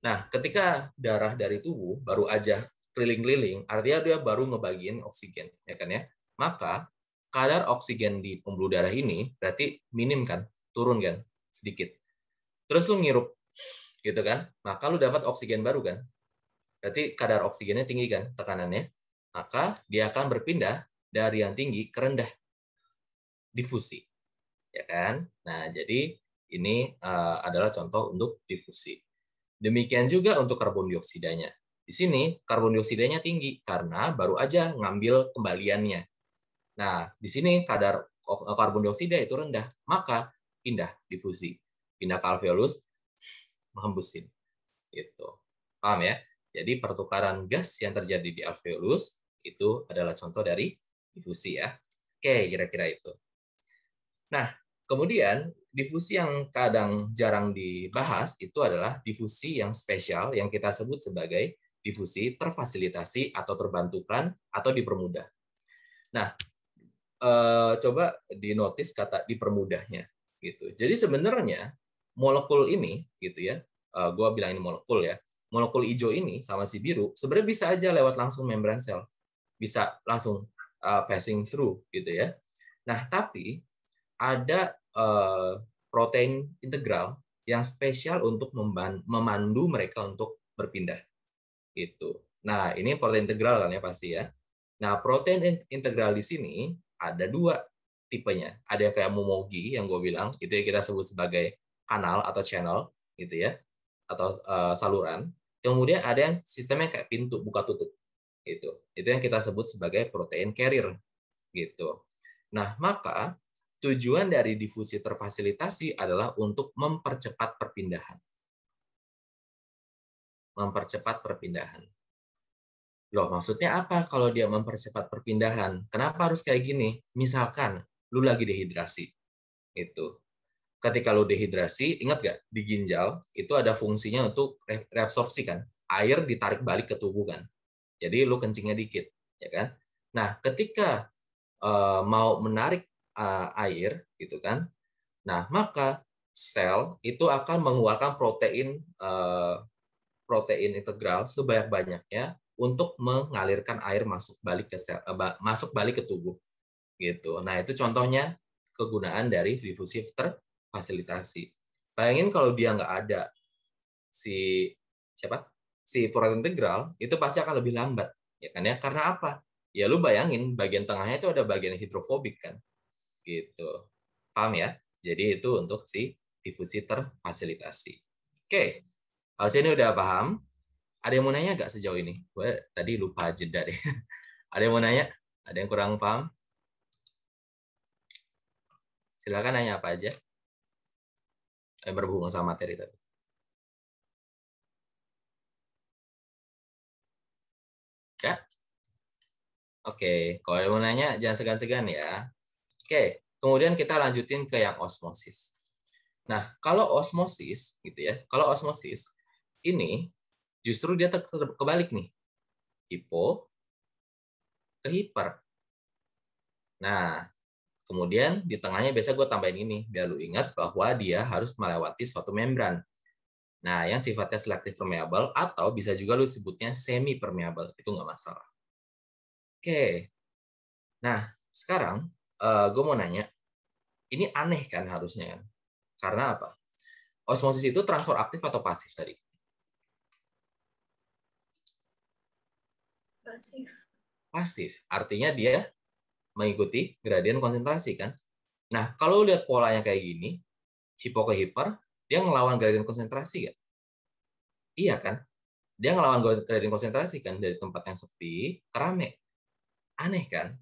Nah, ketika darah dari tubuh baru aja keliling-keliling, artinya dia baru ngebagiin oksigen, ya kan ya? Maka kadar oksigen di pembuluh darah ini berarti minim kan, turun kan, sedikit. Terus lu ngirup, gitu kan? Maka lu dapat oksigen baru kan? Berarti kadar oksigennya tinggi kan, tekanannya. Maka dia akan berpindah dari yang tinggi ke rendah, difusi, ya kan? Nah, jadi ini adalah contoh untuk difusi. Demikian juga untuk karbon dioksidanya. Di sini karbon dioksidanya tinggi karena baru aja ngambil kembaliannya. Nah, di sini kadar karbon dioksida itu rendah, maka pindah difusi, pindah ke alveolus, menghembusin. Gitu. Paham ya? Jadi pertukaran gas yang terjadi di alveolus itu adalah contoh dari difusi ya. Oke, kira-kira itu. Nah, kemudian difusi yang kadang jarang dibahas itu adalah difusi yang spesial yang kita sebut sebagai difusi terfasilitasi atau terbantukan atau dipermudah. Nah, coba dinotis kata dipermudahnya gitu. Jadi sebenarnya molekul ini gitu ya, gue bilang ini molekul ya, molekul hijau ini sama si biru sebenarnya bisa aja lewat langsung membran sel, bisa langsung passing through gitu ya. Nah, tapi ada protein integral yang spesial untuk memandu mereka untuk berpindah gitu. Nah, ini protein integral kan ya pasti ya. Nah, protein integral di sini ada dua tipenya. Ada yang kayak momogi yang gue bilang, itu yang kita sebut sebagai kanal atau channel gitu ya, atau saluran. Kemudian ada yang sistemnya kayak pintu buka tutup gitu. Itu yang kita sebut sebagai protein carrier gitu. Nah, maka tujuan dari difusi terfasilitasi adalah untuk mempercepat perpindahan. Mempercepat perpindahan. Loh, maksudnya apa kalau dia mempercepat perpindahan? Kenapa harus kayak gini? Misalkan lu lagi dehidrasi. Itu. Ketika lu dehidrasi, ingat gak? Di ginjal itu ada fungsinya untuk reabsorpsi kan? Air ditarik balik ke tubuh kan? Jadi lu kencingnya dikit, ya kan? Nah, ketika mau menarik air gitu kan. Nah, maka sel itu akan mengeluarkan protein integral sebanyak-banyaknya untuk mengalirkan air masuk balik ke sel, masuk balik ke tubuh gitu. Nah, itu contohnya kegunaan dari difusi terfasilitasi. Bayangin kalau dia nggak ada si siapa? Si protein integral, itu pasti akan lebih lambat, ya kan ya? Karena apa? Ya lu bayangin bagian tengahnya itu ada bagian hidrofobik kan, gitu. Paham ya? Jadi itu untuk si difusi terfasilitasi. Oke, harusnya ini udah paham. Ada yang mau nanya nggak sejauh ini? Gue tadi lupa jeda deh. Ada yang mau nanya? Ada yang kurang paham? Silakan nanya apa aja. Berhubungan sama materi tadi. Ya? Oke, kalau yang mau nanya jangan segan-segan ya. Oke, kemudian kita lanjutin ke yang osmosis. Nah, kalau osmosis gitu ya, kalau osmosis ini justru dia kebalik nih. Hipo ke hiper. Nah, kemudian di tengahnya biasa gue tambahin ini, biar lu ingat bahwa dia harus melewati suatu membran. Nah, yang sifatnya selective permeable atau bisa juga lu sebutnya semi permeable, itu nggak masalah. Oke. Nah, sekarang gue mau nanya, ini aneh kan harusnya kan? Karena apa? Osmosis itu transfer aktif atau pasif tadi? Pasif. Pasif. Artinya dia mengikuti gradien konsentrasi kan? Nah, kalau lihat polanya kayak gini, hipo ke hiper, dia ngelawan gradien konsentrasi kan? Iya kan? Dia ngelawan gradien konsentrasi kan dari tempat yang sepi ke rame. Aneh kan?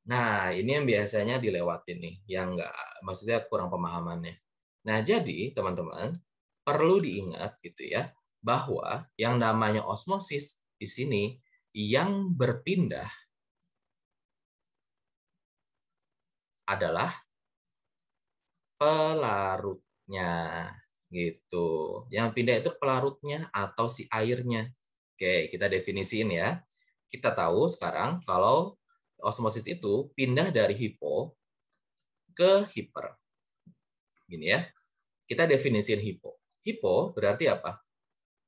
Nah, ini yang biasanya dilewatin nih, yang nggak, maksudnya kurang pemahamannya. Nah, jadi teman-teman perlu diingat gitu ya, bahwa yang namanya osmosis di sini yang berpindah adalah pelarutnya gitu. Yang pindah itu pelarutnya atau si airnya. Oke, kita definisiin ya. Kita tahu sekarang kalau osmosis itu pindah dari hipo ke hiper. Gini ya. Kita definisiin hipo. Hipo berarti apa?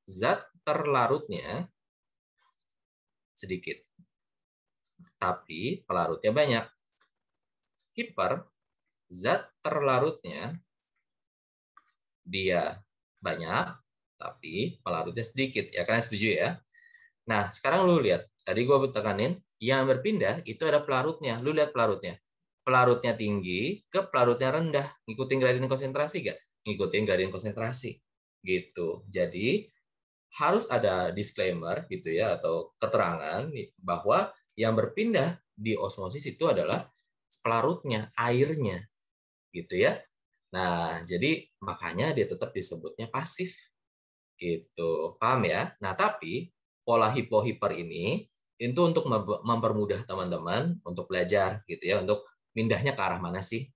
Zat terlarutnya sedikit, tapi pelarutnya banyak. Hiper, zat terlarutnya dia banyak, tapi pelarutnya sedikit. Ya, kalian setuju ya? Nah, sekarang lu lihat. Tadi gue tekanin, yang berpindah itu ada pelarutnya. Lu lihat pelarutnya. Pelarutnya tinggi ke pelarutnya rendah. Ngikutin gradien konsentrasi gak? Ngikutin gradien konsentrasi. Gitu. Jadi, harus ada disclaimer gitu ya, atau keterangan bahwa yang berpindah di osmosis itu adalah pelarutnya, airnya. Gitu ya. Nah, jadi makanya dia tetap disebutnya pasif. Gitu. Paham ya? Nah, tapi pola hipo-hiper ini itu untuk mempermudah teman-teman untuk belajar gitu ya, untuk pindahnya ke arah mana sih?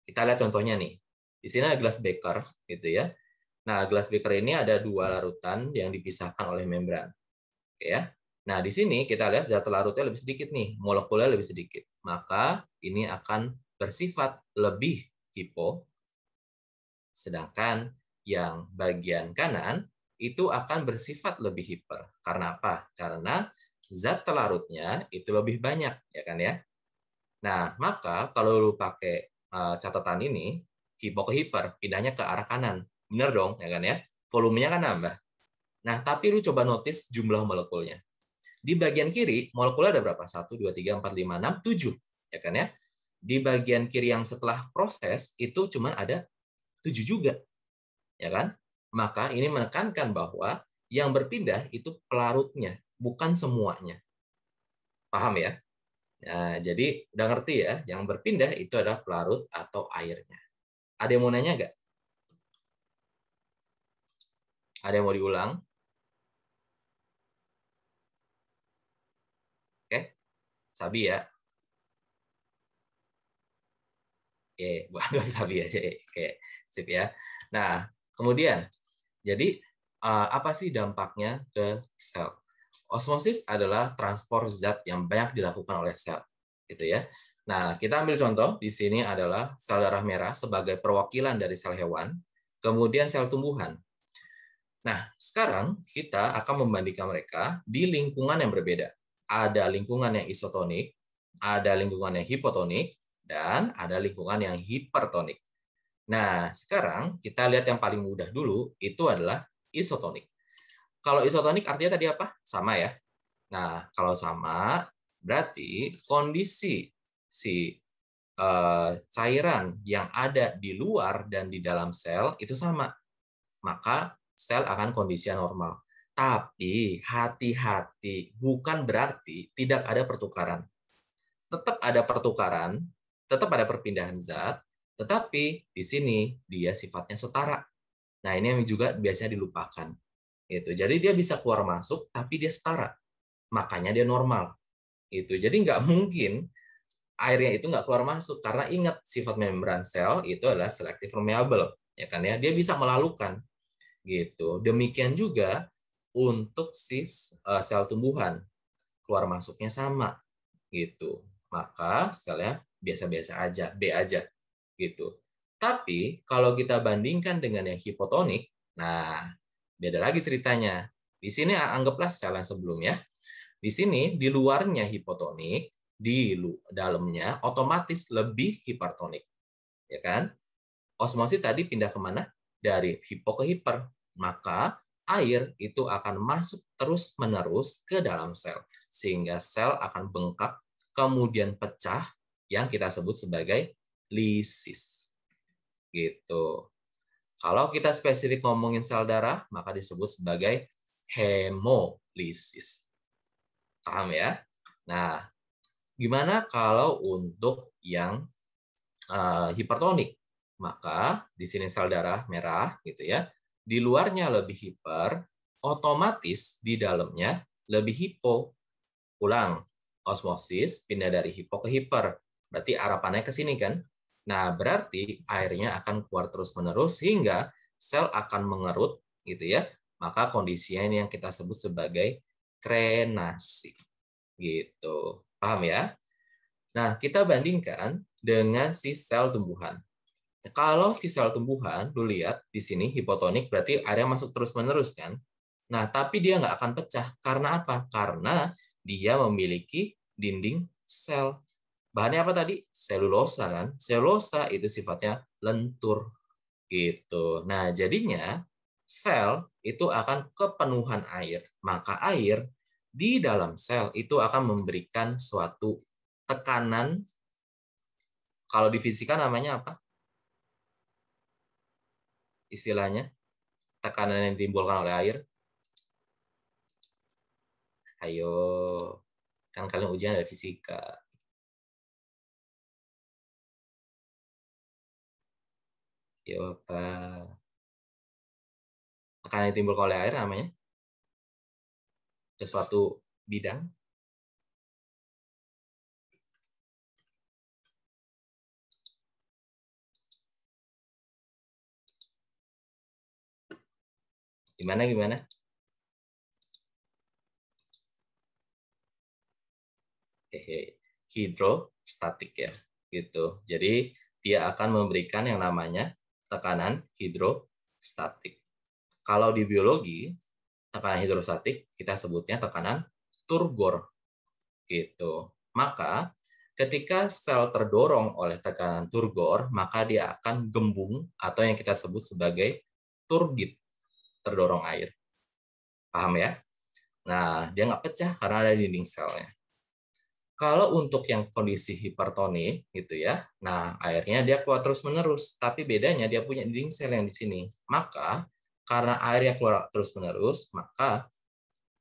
Kita lihat contohnya nih. Di sini ada gelas beker gitu ya. Nah, gelas beker ini ada dua larutan yang dipisahkan oleh membran. Oke ya. Nah, di sini kita lihat zat larutnya lebih sedikit nih, molekulnya lebih sedikit. Maka ini akan bersifat lebih hipo, sedangkan yang bagian kanan itu akan bersifat lebih hiper. Karena apa? Karena zat terlarutnya itu lebih banyak, ya kan ya? Nah, maka kalau lu pakai catatan ini, hipo ke hiper, pindahnya ke arah kanan. Bener dong, ya kan ya? Volumenya kan nambah. Nah, tapi lu coba notice jumlah molekulnya. Di bagian kiri, molekulnya ada berapa? 1, 2, 3, 4, 5, 6, 7. Ya kan ya? Di bagian kiri yang setelah proses, itu cuma ada 7 juga. Ya kan? Maka ini menekankan bahwa yang berpindah itu pelarutnya, bukan semuanya. Paham ya? Nah, jadi udah ngerti ya, yang berpindah itu adalah pelarut atau airnya. Ada yang mau nanya nggak? Ada yang mau diulang? Oke, Sabi ya. Oke, bukan Sabi aja. Oke, sip ya. Nah, kemudian, jadi apa sih dampaknya ke sel? Osmosis adalah transport zat yang banyak dilakukan oleh sel, gitu ya. Nah, kita ambil contoh di sini adalah sel darah merah sebagai perwakilan dari sel hewan, kemudian sel tumbuhan. Nah, sekarang kita akan membandingkan mereka di lingkungan yang berbeda. Ada lingkungan yang isotonik, ada lingkungan yang hipotonik, dan ada lingkungan yang hipertonik. Nah, sekarang kita lihat yang paling mudah dulu, itu adalah isotonik. Kalau isotonik artinya tadi apa? Sama ya. Nah, kalau sama, berarti kondisi si cairan yang ada di luar dan di dalam sel itu sama. Maka sel akan kondisi normal. Tapi hati-hati, bukan berarti tidak ada pertukaran. Tetap ada pertukaran, tetap ada perpindahan zat, tetapi di sini dia sifatnya setara. Nah, ini yang juga biasanya dilupakan. Gitu. Jadi dia bisa keluar masuk, tapi dia setara. Makanya dia normal. Itu. Jadi nggak mungkin airnya itu nggak keluar masuk, karena ingat sifat membran sel itu adalah selective permeable, ya kan ya, dia bisa melalukan. Gitu. Demikian juga untuk sel tumbuhan, keluar masuknya sama gitu. Maka selnya biasa-biasa aja, B aja gitu. Tapi kalau kita bandingkan dengan yang hipotonik, nah beda lagi ceritanya. Di sini anggaplah sel yang sebelumnya. di sini di luarnya hipotonik, di dalamnya otomatis lebih hipertonik. Ya kan? Osmosis tadi pindah kemana? Dari hipo ke hiper. Maka air itu akan masuk terus-menerus ke dalam sel. Sehingga sel akan bengkak, kemudian pecah, yang kita sebut sebagai lisis. Gitu. Kalau kita spesifik ngomongin sel darah, maka disebut sebagai hemolisis. Paham ya? Nah, gimana kalau untuk yang hipertonik? Maka di sini sel darah merah gitu ya. Di luarnya lebih hiper, otomatis di dalamnya lebih hipo. Ulang, osmosis pindah dari hipo ke hiper. Berarti harapannya ke sini kan? Nah, berarti airnya akan keluar terus-menerus sehingga sel akan mengerut gitu ya. Maka kondisinya ini yang kita sebut sebagai krenasi. Gitu. Paham ya? Nah, kita bandingkan dengan si sel tumbuhan. Kalau si sel tumbuhan, lu lihat di sini hipotonik berarti airnya masuk terus-menerus kan? Nah, tapi dia nggak akan pecah. Karena apa? Karena dia memiliki dinding sel. Bahannya apa tadi? Selulosa kan? Selulosa itu sifatnya lentur. Gitu. Nah, jadinya sel itu akan kepenuhan air. Maka air di dalam sel itu akan memberikan suatu tekanan. Kalau di fisika namanya apa? Istilahnya tekanan yang ditimbulkan oleh air. Ayo, kan kalian ujian ada fisika. Ya apa? Tekanan yang ditimbulkan oleh air namanya sesuatu bidang. Gimana? Hidrostatik ya, gitu. Jadi dia akan memberikan yang namanya tekanan hidrostatik. Kalau di biologi, tekanan hidrostatik kita sebutnya tekanan turgor, gitu. Maka ketika sel terdorong oleh tekanan turgor, maka dia akan gembung atau yang kita sebut sebagai turgid, terdorong air. Paham ya? Nah, dia nggak pecah karena ada dinding selnya. Kalau untuk yang kondisi hipertonik gitu ya, nah airnya dia keluar terus-menerus, tapi bedanya dia punya dinding sel yang di sini. Maka karena airnya keluar terus-menerus, maka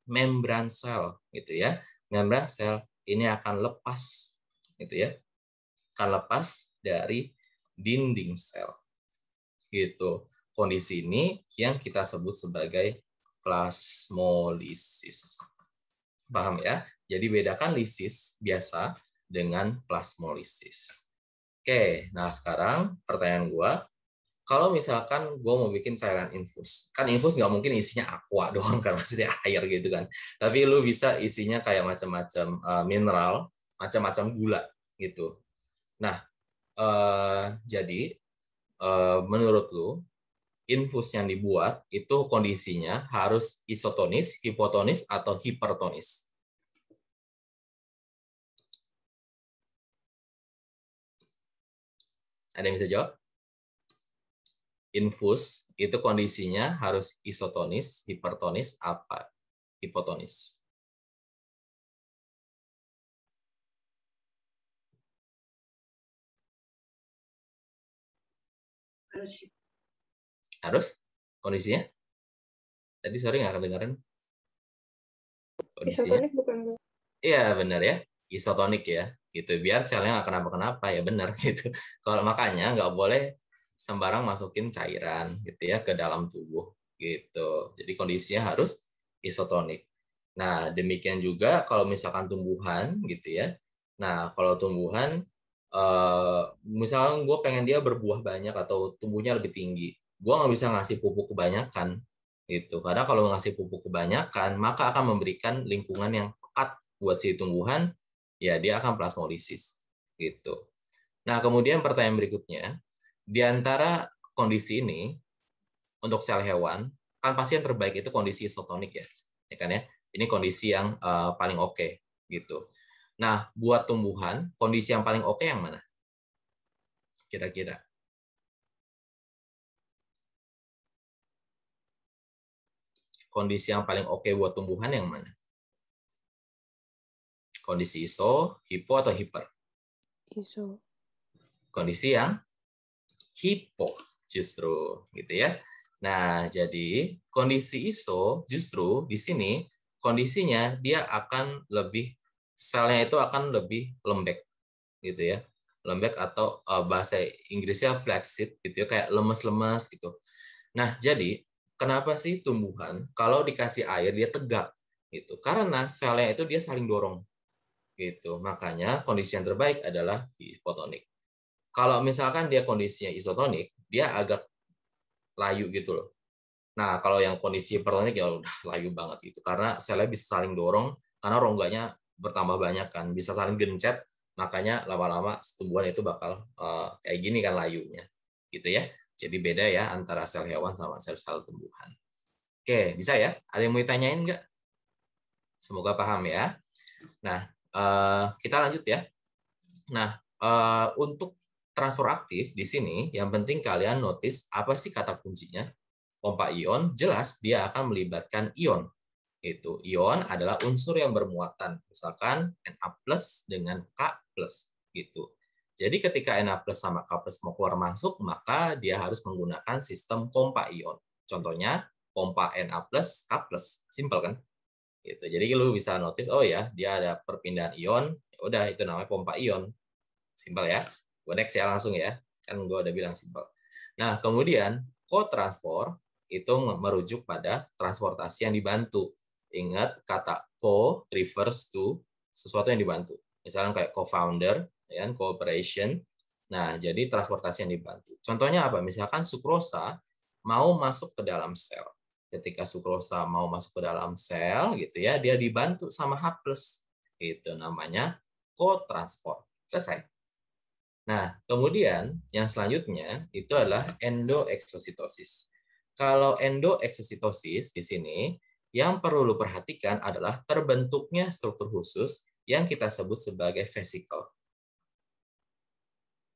membran sel gitu ya. Membran sel ini akan lepas gitu ya. Akan lepas dari dinding sel. Gitu. Kondisi ini yang kita sebut sebagai plasmolisis. Paham ya? Jadi bedakan lisis biasa dengan plasmolisis. Oke, nah sekarang pertanyaan gue, kalau misalkan gue mau bikin cairan infus, kan infus nggak mungkin isinya aqua doang kan, maksudnya air gitu kan. Tapi lu bisa isinya kayak macam-macam mineral, macam-macam gula gitu. Nah, jadi menurut lu, infus yang dibuat itu kondisinya harus isotonis, hipotonis, atau hipertonis? Ada yang bisa jawab? Infus itu kondisinya harus isotonis, hipertonis, apa? Hipotonis. Harus? Kondisinya? Tadi sorry nggak kedengaran. Isotonik bukan? Iya benar ya, isotonik ya. Gitu biar selnya nggak kenapa-kenapa ya benar gitu. Kalau makanya nggak boleh sembarang masukin cairan gitu ya ke dalam tubuh gitu. Jadi kondisinya harus isotonik. Nah, demikian juga kalau misalkan tumbuhan gitu ya. Nah, kalau tumbuhan misalkan gue pengen dia berbuah banyak atau tumbuhnya lebih tinggi, gue nggak bisa ngasih pupuk kebanyakan gitu. Karena kalau ngasih pupuk kebanyakan, maka akan memberikan lingkungan yang pekat buat si tumbuhan, ya dia akan plasmolisis gitu. Nah, kemudian pertanyaan berikutnya, di antara kondisi ini untuk sel hewan, kan pasti yang terbaik itu kondisi isotonik ya kan ya. Ini kondisi yang paling oke gitu. Nah, buat tumbuhan, kondisi yang paling oke yang mana? Kira-kira. Kondisi yang paling oke buat tumbuhan yang mana? Kondisi iso, hipo, atau hiper? Iso. Kondisi yang hipo justru, gitu ya. Nah, jadi kondisi iso justru di sini kondisinya dia akan lebih, selnya itu akan lebih lembek, gitu ya. Lembek atau bahasa Inggrisnya flaccid, gitu ya, kayak lemes-lemes gitu. Nah, jadi kenapa sih tumbuhan kalau dikasih air dia tegak, gitu? Karena selnya itu dia saling dorong, gitu. Makanya kondisi yang terbaik adalah hipotonik. Kalau misalkan dia kondisinya isotonik, dia agak layu gitu loh. Nah, kalau yang kondisi hipertonik ya udah layu banget gitu. Karena selnya bisa saling dorong, karena rongganya bertambah banyak kan, bisa saling gencet, makanya lama-lama tumbuhan itu bakal kayak gini kan layunya. Gitu ya. Jadi beda ya antara sel hewan sama sel-sel tumbuhan. Oke, bisa ya? Ada yang mau ditanyain nggak? Semoga paham ya. Nah, kita lanjut ya. Nah, untuk transfer aktif di sini, yang penting kalian notice apa sih kata kuncinya. Pompa ion, jelas dia akan melibatkan ion. Itu ion adalah unsur yang bermuatan, misalkan Na+ dengan K+, gitu. Jadi ketika Na+ sama K+ mau keluar masuk, maka dia harus menggunakan sistem pompa ion. Contohnya pompa Na+, K+, simple kan? Gitu. Jadi lu bisa notice, oh ya, dia ada perpindahan ion, ya udah itu namanya pompa ion. Simple ya. Gue next ya langsung ya. Kan gue udah bilang simple. Nah, kemudian co-transport itu merujuk pada transportasi yang dibantu. Ingat kata co refers to sesuatu yang dibantu. Misalnya kayak co-founder, ya, cooperation. Nah, jadi transportasi yang dibantu. Contohnya apa? Misalkan sukrosa mau masuk ke dalam sel. Ketika sukrosa mau masuk ke dalam sel, gitu ya, dia dibantu sama H+. Itu namanya co-transport. Selesai. Nah, kemudian yang selanjutnya itu adalah endoeksositosis. Kalau endoeksositosis di sini, yang perlu lu perhatikan adalah terbentuknya struktur khusus yang kita sebut sebagai vesikel.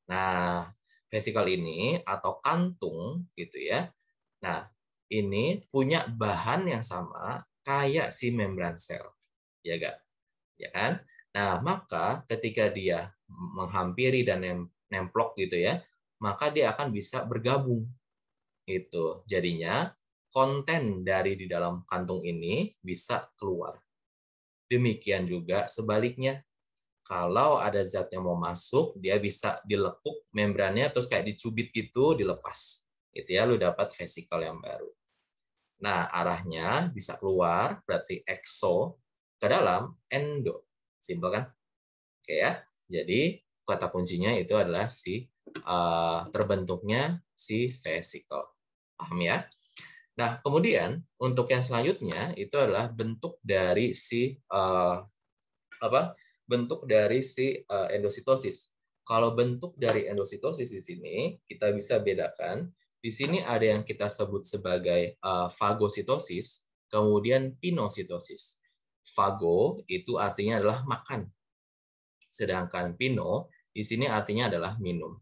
Nah, vesikel ini atau kantung gitu ya. Nah, ini punya bahan yang sama kayak si membran sel. Ya enggak? Ya kan? Nah, maka ketika dia menghampiri dan nemplok gitu ya, maka dia akan bisa bergabung. Itu. Jadinya konten dari di dalam kantung ini bisa keluar. Demikian juga sebaliknya. Kalau ada zat yang mau masuk, dia bisa dilekuk membrannya terus kayak dicubit gitu, dilepas. Itu ya, lu dapat vesikel yang baru. Nah, arahnya bisa keluar, berarti exo ke dalam endo. Simpel kan? Oke ya. Jadi kata kuncinya itu adalah si terbentuknya si vesikel. Paham ya? Nah, kemudian untuk yang selanjutnya itu adalah bentuk dari si bentuk dari si endositosis. Kalau bentuk dari endositosis di sini kita bisa bedakan. Di sini ada yang kita sebut sebagai fagositosis, kemudian pinositosis. Fago itu artinya adalah makan. Sedangkan pino di sini artinya adalah minum.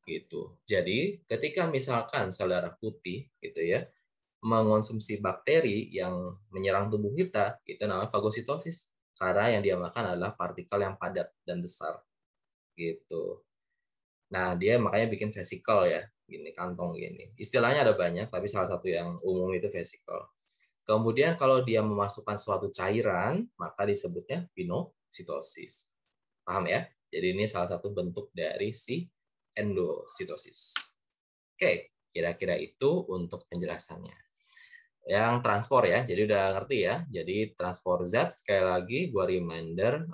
Gitu. Jadi, ketika misalkan sel darah putih gitu ya, mengonsumsi bakteri yang menyerang tubuh kita, itu namanya fagositosis. Karena yang dia makan adalah partikel yang padat dan besar. Gitu. Nah, dia makanya bikin vesikel ya, gini kantong gini. Istilahnya ada banyak, tapi salah satu yang umum itu vesikel. Kemudian kalau dia memasukkan suatu cairan, maka disebutnya pinositosis. Paham ya? Jadi ini salah satu bentuk dari si endositosis. Oke, kira-kira itu untuk penjelasannya. Yang transport ya, jadi udah ngerti ya. Jadi transport zat, sekali lagi gue reminder,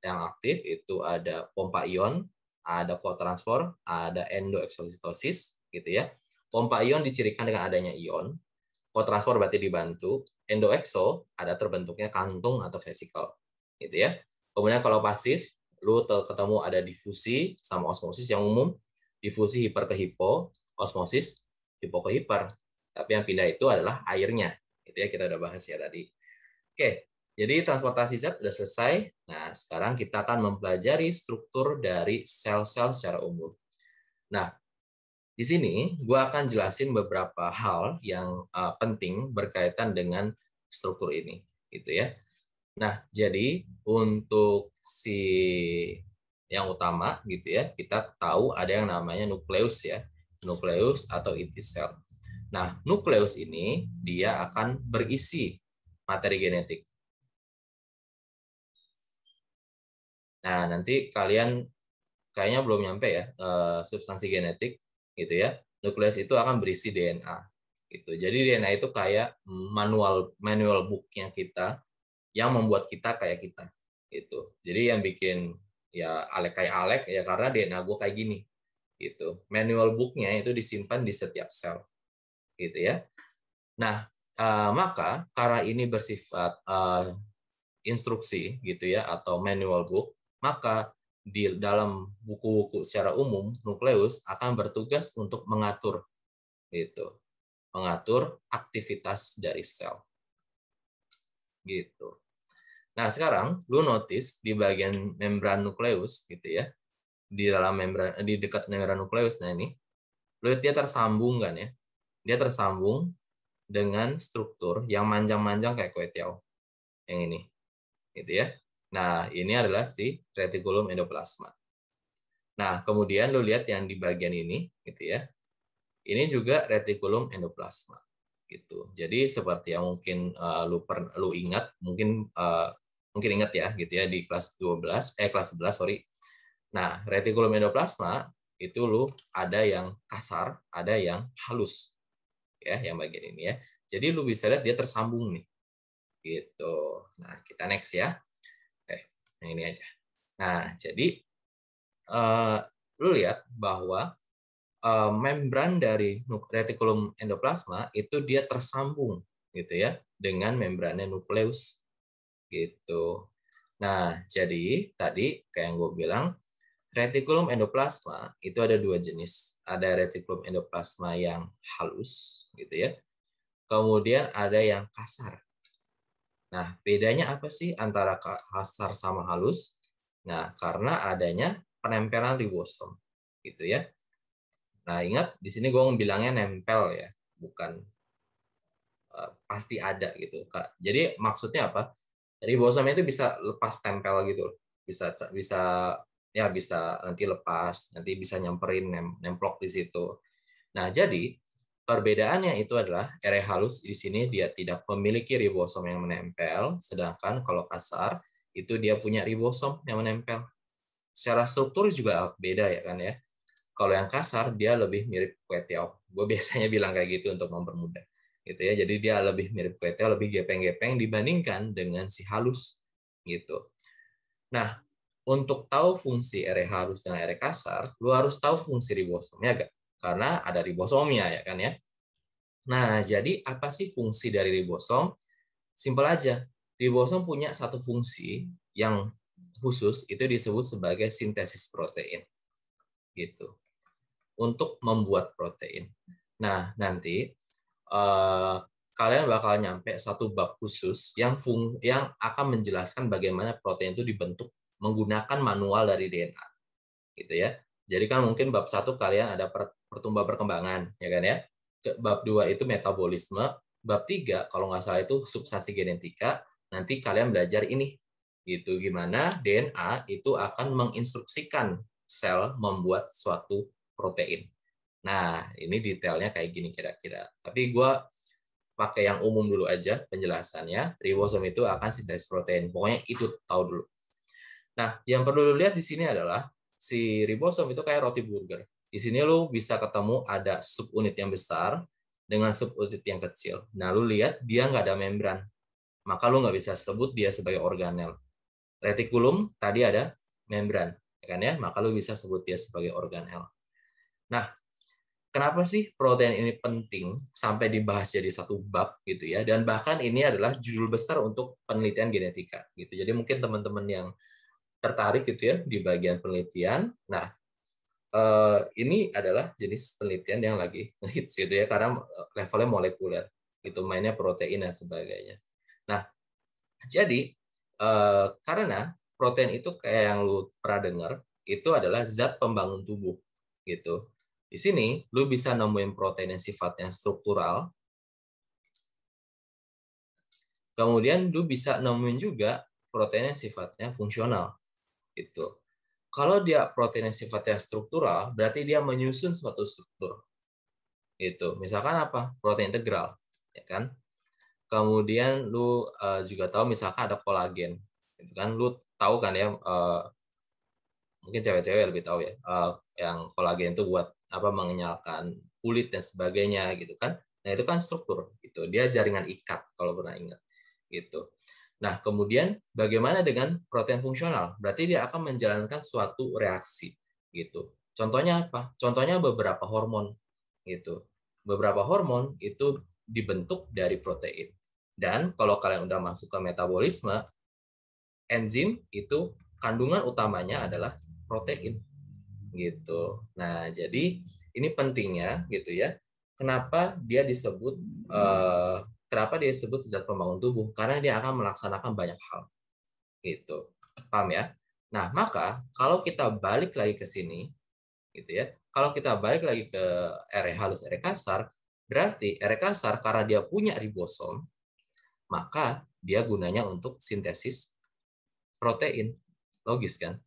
yang aktif itu ada pompa ion, ada co-transport, ada endoeksositosis, gitu ya. Pompa ion dicirikan dengan adanya ion, co-transport berarti dibantu, endoekso ada terbentuknya kantung atau vesikel, gitu ya. Kemudian kalau pasif, lu ketemu ada difusi sama osmosis yang umum, difusi hiper ke hipo, osmosis hipo ke hiper. Tapi yang pindah itu adalah airnya. Itu ya kita udah bahas ya tadi. Oke, Jadi transportasi zat sudah selesai. Nah, sekarang kita akan mempelajari struktur dari sel-sel secara umum. Nah, di sini gue akan jelasin beberapa hal yang penting berkaitan dengan struktur ini, gitu ya. Nah, jadi untuk si yang utama, gitu ya, kita tahu ada yang namanya nukleus ya, nukleus atau inti sel. Nah, nukleus ini dia akan berisi materi genetik. Nah, nanti kalian kayaknya belum nyampe ya substansi genetik gitu ya. Nukleus itu akan berisi DNA gitu. Jadi DNA itu kayak manual book-nya kita yang membuat kita kayak kita gitu. Jadi yang bikin ya Alek kayak Alek ya karena DNA gue kayak gini gitu. Manual book-nya itu disimpan di setiap sel gitu ya. Nah, maka karena ini bersifat instruksi gitu ya atau manual book, maka di dalam buku-buku secara umum nukleus akan bertugas untuk mengatur gitu, mengatur aktivitas dari sel gitu. Nah, sekarang lu notice di bagian membran nukleus gitu ya, di dalam membran di dekat membran nukleus, nah ini lu lihat dia tersambung kan ya, dia tersambung dengan struktur yang manjang-manjang kayak kue tiaw yang ini gitu ya. Nah, ini adalah si retikulum endoplasma. Nah, kemudian lu lihat yang di bagian ini gitu ya. Ini juga retikulum endoplasma gitu. Jadi seperti yang mungkin lu ingat, mungkin ingat ya gitu ya di kelas 11 sorry. Nah, retikulum endoplasma itu lu ada yang kasar, ada yang halus. Ya, yang bagian ini ya. Jadi lu bisa lihat dia tersambung nih. Gitu. Nah, kita next ya. Yang ini aja. Nah, jadi lu lihat bahwa membran dari retikulum endoplasma itu dia tersambung gitu ya dengan membrannya nukleus gitu. Nah, jadi tadi kayak yang gue bilang retikulum endoplasma itu ada dua jenis. Ada retikulum endoplasma yang halus gitu ya. Kemudian ada yang kasar. Nah, bedanya apa sih antara kasar sama halus? Nah, karena adanya penempelan ribosom gitu ya. Nah, ingat di sini gue bilangnya nempel ya, bukan pasti ada gitu, Kak. Jadi maksudnya apa? Ribosom itu bisa lepas tempel gitu. Bisa nanti lepas, nanti bisa nyamperin nemplok di situ. Nah, jadi perbedaannya itu adalah area halus di sini dia tidak memiliki ribosom yang menempel, sedangkan kalau kasar itu dia punya ribosom yang menempel. Secara struktur juga beda ya kan ya. Kalau yang kasar dia lebih mirip kue tiaw. Gue biasanya bilang kayak gitu untuk mempermudah. Gitu ya. Jadi dia lebih mirip kue tiaw, lebih gepeng-gepeng dibandingkan dengan si halus gitu. Nah, untuk tahu fungsi area halus dan area kasar, lu harus tahu fungsi ribosomnya gak? Karena ada ribosomnya ya kan ya. Nah, jadi apa sih fungsi dari ribosom? Simpel aja. Ribosom punya satu fungsi yang khusus itu disebut sebagai sintesis protein. Gitu. Untuk membuat protein. Nah, nanti kalian bakal nyampe satu bab khusus yang akan menjelaskan bagaimana protein itu dibentuk menggunakan manual dari DNA. Gitu ya. Jadi kan mungkin bab 1 kalian ada pertumbuhan perkembangan, ya kan ya. Bab 2 itu metabolisme, bab 3 kalau nggak salah itu substansi genetika, nanti kalian belajar ini. Gitu gimana DNA itu akan menginstruksikan sel membuat suatu protein. Nah, ini detailnya kayak gini kira-kira. Tapi gue pakai yang umum dulu aja penjelasannya. Ribosom itu akan sintesis protein. Pokoknya itu tahu dulu. Nah, yang perlu lu lihat di sini adalah si ribosom itu kayak roti burger. Di sini lu bisa ketemu ada subunit yang besar dengan subunit yang kecil. Nah, lu lihat dia nggak ada membran. Maka lu nggak bisa sebut dia sebagai organel. Retikulum tadi ada membran, ya kan ya? Maka lu bisa sebut dia sebagai organel. Nah, kenapa sih protein ini penting sampai dibahas jadi satu bab gitu ya? Dan bahkan ini adalah judul besar untuk penelitian genetika gitu. Jadi mungkin teman-teman yang tertarik gitu ya di bagian penelitian. Nah, ini adalah jenis penelitian yang lagi ngehits gitu ya karena levelnya molekuler gitu, mainnya protein dan sebagainya. Nah, Jadi karena protein itu kayak yang lu pernah dengar, itu adalah zat pembangun tubuh gitu. Di sini lu bisa nemuin protein yang sifatnya struktural. Kemudian lu bisa nemuin juga protein yang sifatnya fungsional gitu. Kalau dia protein yang sifatnya struktural, berarti dia menyusun suatu struktur. Itu. Misalkan apa? Protein integral, ya kan? Kemudian lu juga tahu misalkan ada kolagen. Itu kan lu tahu kan ya, mungkin cewek-cewek lebih tahu ya, yang kolagen itu buat apa, mengenyalkan kulit dan sebagainya gitu kan. Nah, itu kan struktur gitu. Dia jaringan ikat kalau pernah ingat gitu. Nah, kemudian bagaimana dengan protein fungsional? Berarti dia akan menjalankan suatu reaksi gitu. Contohnya apa? Contohnya beberapa hormon gitu. Beberapa hormon itu dibentuk dari protein. Dan kalau kalian udah masuk ke metabolisme, enzim itu kandungan utamanya adalah protein gitu. Nah, jadi ini pentingnya gitu ya. Kenapa dia disebut zat pembangun tubuh? Karena dia akan melaksanakan banyak hal gitu. Paham ya? Nah, maka kalau kita balik lagi ke sini gitu ya. Kalau kita balik lagi ke RE halus, RE kasar, berarti RE kasar karena dia punya ribosom, maka dia gunanya untuk sintesis protein. Logis kan?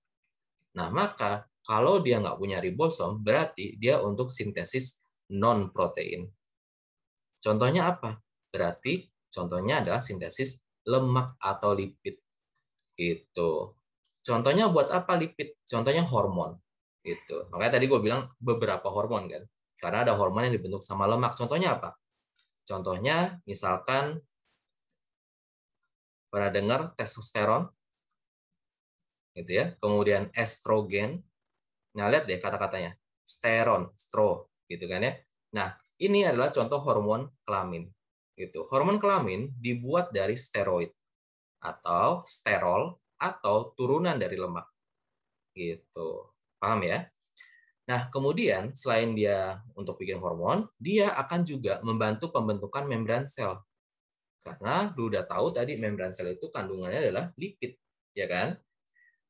Nah, maka kalau dia nggak punya ribosom, berarti dia untuk sintesis non-protein. Contohnya apa? Berarti contohnya adalah sintesis lemak atau lipid. Gitu. Contohnya buat apa lipid? Contohnya hormon. Gitu. Makanya tadi gue bilang beberapa hormon kan. Karena ada hormon yang dibentuk sama lemak. Contohnya apa? Contohnya misalkan pernah dengar testosteron, gitu ya. Kemudian estrogen. Nah, lihat deh kata-katanya. Steron, gitu kan ya. Nah, ini adalah contoh hormon kelamin. Gitu. Hormon kelamin dibuat dari steroid atau sterol atau turunan dari lemak. Gitu. Paham ya? Nah, kemudian selain dia untuk bikin hormon, dia akan juga membantu pembentukan membran sel. Karena lu udah tahu tadi membran sel itu kandungannya adalah lipid, ya kan?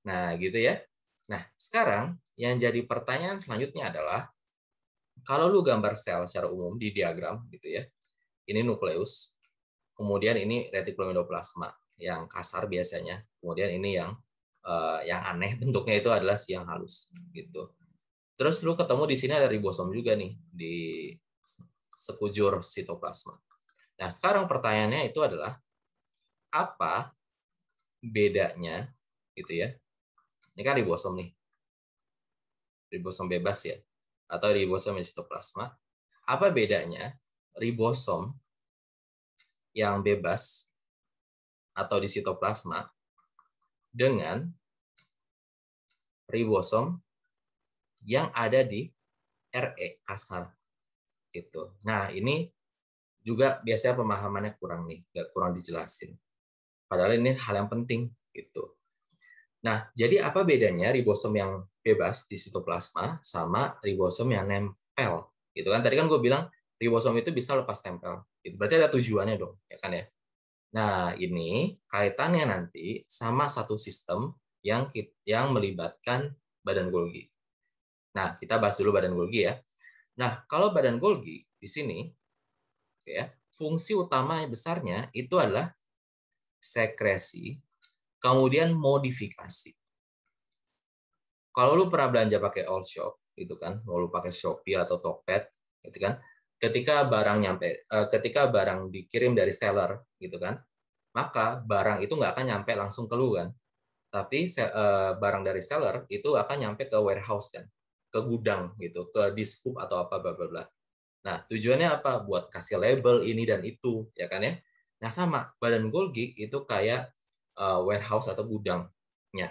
Nah, gitu ya. Nah, sekarang yang jadi pertanyaan selanjutnya adalah kalau lu gambar sel secara umum di diagram gitu ya. Ini nukleus, kemudian ini retikulum endoplasma yang kasar biasanya. Kemudian ini yang aneh bentuknya itu adalah siang halus gitu. Terus lu ketemu di sini ada ribosom juga nih di sekujur sitoplasma. Nah, sekarang pertanyaannya itu adalah apa bedanya gitu ya. Ini kan ribosom nih. Ribosom bebas ya atau ribosom di sitoplasma. Apa bedanya ribosom yang bebas atau di sitoplasma dengan ribosom yang ada di RE kasar gitu. Nah, ini juga biasanya pemahamannya kurang nih, kurang dijelasin. Padahal ini hal yang penting gitu. Nah, jadi apa bedanya ribosom yang bebas di sitoplasma sama ribosom yang nempel? Gitu kan? Tadi kan gue bilang ribosom itu bisa lepas tempel. Gitu. Berarti ada tujuannya dong, ya kan ya? Nah, ini kaitannya nanti sama satu sistem yang melibatkan badan Golgi. Nah, kita bahas dulu badan Golgi ya. Nah, kalau badan Golgi di sini, ya, fungsi utama besarnya itu adalah sekresi, kemudian modifikasi. Kalau lu pernah belanja pakai all shop, gitu kan, mau lu pakai Shopee atau Tokped, gitu kan, ketika barang dikirim dari seller, gitu kan, maka barang itu nggak akan nyampe langsung ke lu kan, tapi barang dari seller itu akan nyampe ke warehouse kan, ke gudang gitu, ke diskup atau apa bla bla bla. Nah, tujuannya apa? Buat kasih label ini dan itu, ya kan ya. Nah, sama badan Golgi itu kayak warehouse atau gudangnya,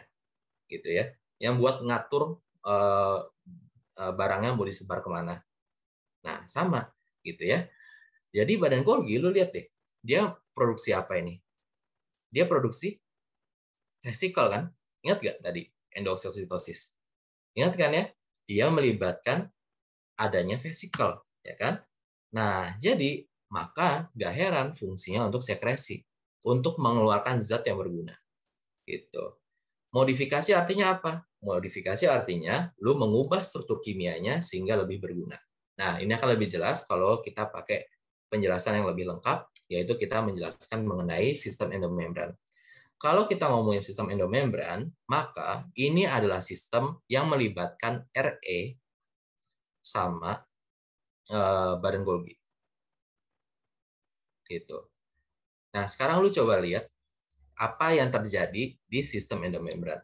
gitu ya, yang buat ngatur barangnya mau disebar kemana. Nah, sama, gitu ya. Jadi badan Golgi, lu lihat deh, dia produksi apa ini? Dia produksi vesikel kan? Ingat nggak tadi endoksitosis? Ingat kan ya? Dia melibatkan adanya vesikel, ya kan? Nah, jadi maka nggak heran fungsinya untuk sekresi, untuk mengeluarkan zat yang berguna. Gitu. Modifikasi artinya apa? Modifikasi artinya lu mengubah struktur kimianya sehingga lebih berguna. Nah, ini akan lebih jelas kalau kita pakai penjelasan yang lebih lengkap, yaitu kita menjelaskan mengenai sistem endomembran. Kalau kita ngomongin sistem endomembran, maka ini adalah sistem yang melibatkan RE sama badan Golgi. Gitu. Nah, sekarang lu coba lihat apa yang terjadi di sistem endomembran.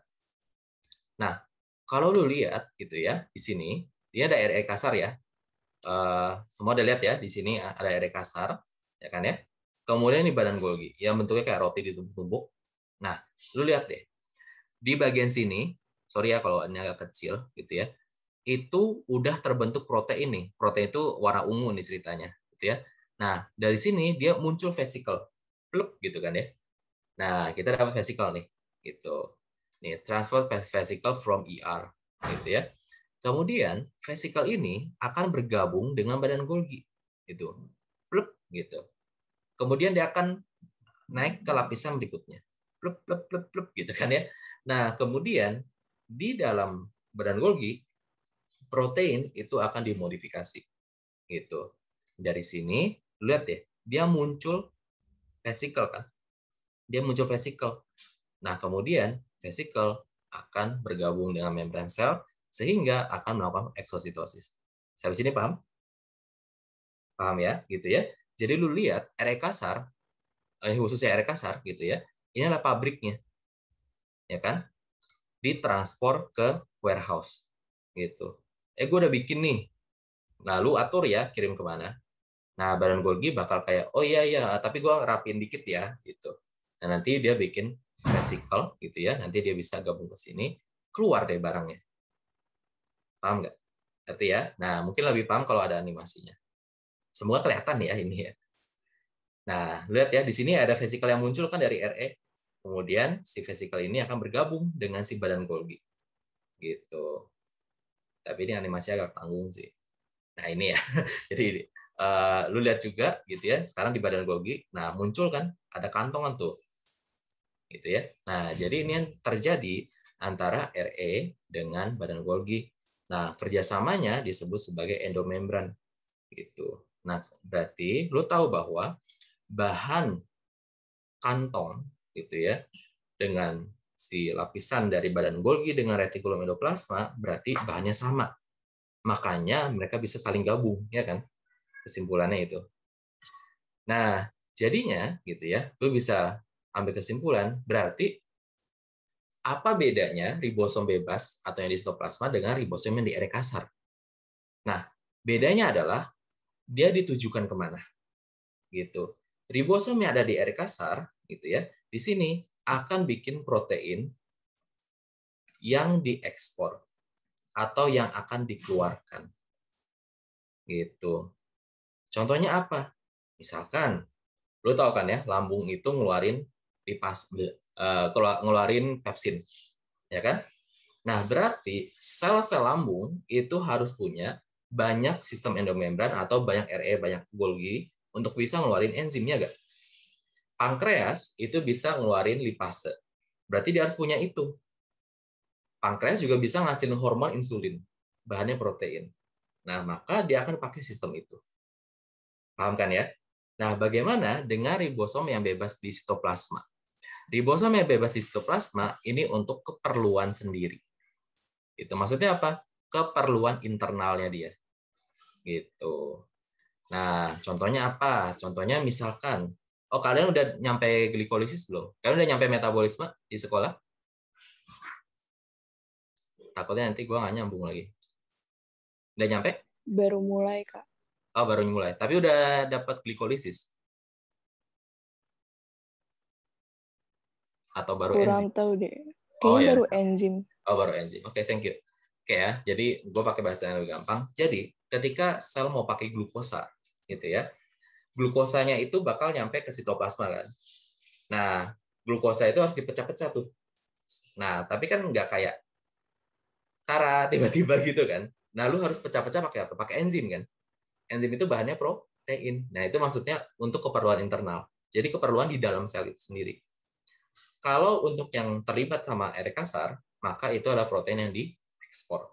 Nah, kalau lu lihat gitu ya, di sini dia ada RE kasar ya. Semua udah lihat ya, di sini ada RE kasar, ya kan ya. Kemudian di badan Golgi, yang bentuknya kayak roti ditumpuk-tumpuk. Nah, lu lihat deh, di bagian sini, sorry ya kalau ini agak kecil gitu ya, itu udah terbentuk protein nih. Protein itu warna ungu nih ceritanya, gitu ya. Nah, dari sini dia muncul vesicle, pluk gitu kan ya. Nah, kita dapat vesicle nih, gitu. Nih, transfer vesicle from ER, gitu ya. Kemudian vesicle ini akan bergabung dengan badan Golgi, gitu, pluk gitu. Kemudian dia akan naik ke lapisan berikutnya, pluk pluk pluk pluk gitu kan ya. Nah, kemudian di dalam badan Golgi protein itu akan dimodifikasi, gitu. Dari sini lihat deh, dia muncul vesicle kan, dia muncul vesicle. Nah, kemudian vesicle akan bergabung dengan membran sel sehingga akan melakukan eksositosis. Sampai sini paham? Paham ya, gitu ya. Jadi lu lihat RE kasar, khususnya RE kasar gitu ya, ini adalah pabriknya, ya kan? Ditransfer ke warehouse, gitu. Gue udah bikin nih. Nah, lu atur ya, kirim kemana. Nah, badan Golgi bakal kayak, oh iya, tapi gue rapiin dikit ya, gitu. Nah, nanti dia bikin vesicle, gitu ya. Nanti dia bisa gabung ke sini, keluar deh barangnya. Paham nggak? Ngerti ya? Nah, mungkin lebih paham kalau ada animasinya. Semoga kelihatan ya ini ya. Nah, lihat ya, di sini ada vesicle yang muncul kan dari RE. Kemudian si vesicle ini akan bergabung dengan si badan Golgi. Gitu. Tapi ini animasi agak tanggung sih. Nah, ini ya. Jadi lu lihat juga gitu ya, sekarang di badan Golgi, nah muncul kan ada kantongan tuh. Gitu ya. Nah, jadi ini yang terjadi antara RE dengan badan Golgi. Nah, kerjasamanya disebut sebagai endomembran. Gitu. Nah, berarti lu tahu bahwa bahan kantong gitu ya dengan si lapisan dari badan Golgi dengan retikulum endoplasma berarti bahannya sama. Makanya mereka bisa saling gabung, ya kan? Kesimpulannya itu. Nah, jadinya gitu ya, lu bisa ambil kesimpulan berarti apa bedanya ribosom bebas atau yang di sitoplasma dengan ribosom yang di RE kasar? Nah, bedanya adalah dia ditujukan kemana? Gitu. Ribosom yang ada di RE kasar, gitu ya, di sini akan bikin protein yang diekspor atau yang akan dikeluarkan. Gitu. Contohnya apa? Misalkan, lu tahu kan ya, lambung itu ngeluarin pepsin, ya kan? Nah, berarti sel-sel lambung itu harus punya banyak sistem endomembran atau banyak RE, banyak Golgi untuk bisa ngeluarin enzimnya nggak? Pankreas itu bisa ngeluarin lipase. Berarti dia harus punya itu. Pankreas juga bisa ngasihin hormon insulin, bahannya protein. Nah, maka dia akan pakai sistem itu. Paham kan ya? Nah, bagaimana dengan ribosom yang bebas di sitoplasma? Ribosom yang bebas di sitoplasma ini untuk keperluan sendiri. Itu maksudnya apa? Keperluan internalnya dia. Gitu. Nah, contohnya apa? Contohnya misalkan, kalian udah nyampe glikolisis belum? Kalian udah nyampe metabolisme di sekolah? Takutnya nanti gue nggak nyambung lagi. Udah nyampe? Baru mulai, Kak. Oh, baru mulai. Tapi udah dapat glikolisis? Atau baru enzim? Kurang tahu deh. Kayaknya baru enzim. Oh, baru enzim. Oke, thank you. Oke ya, jadi gue pakai bahasa yang lebih gampang. Jadi, ketika sel mau pakai glukosa, gitu ya, glukosanya itu bakal nyampe ke sitoplasma kan. Nah, glukosa itu harus dipecah-pecah tuh. Nah, tapi kan nggak kayak Tara tiba-tiba gitu kan. Nah, lu harus pecah-pecah pakai apa? Pakai enzim kan. Enzim itu bahannya protein. Nah, itu maksudnya untuk keperluan internal. Jadi keperluan di dalam sel itu sendiri. Kalau untuk yang terlibat sama RNA kasar, maka itu adalah protein yang diekspor.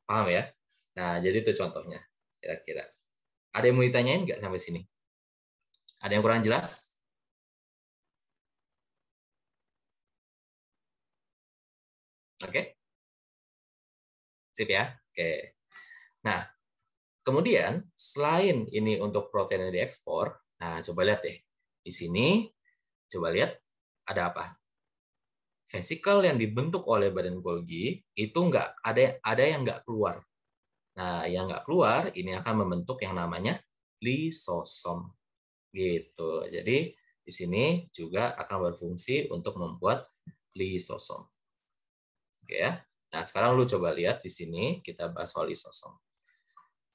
Paham ya? Nah, jadi itu contohnya. Kira-kira. Ada yang mau ditanyain nggak sampai sini? Ada yang kurang jelas? Oke? Sip ya? Oke. Nah, kemudian selain ini untuk protein yang diekspor, nah coba lihat deh. Di sini, coba lihat ada apa? Vesikel yang dibentuk oleh badan Golgi itu nggak ada yang nggak keluar. Nah, yang nggak keluar ini akan membentuk yang namanya lisosom. Gitu. Jadi di sini juga akan berfungsi untuk membuat lisosom. Oke ya. Nah, sekarang lu coba lihat di sini kita bahas soal lisosom.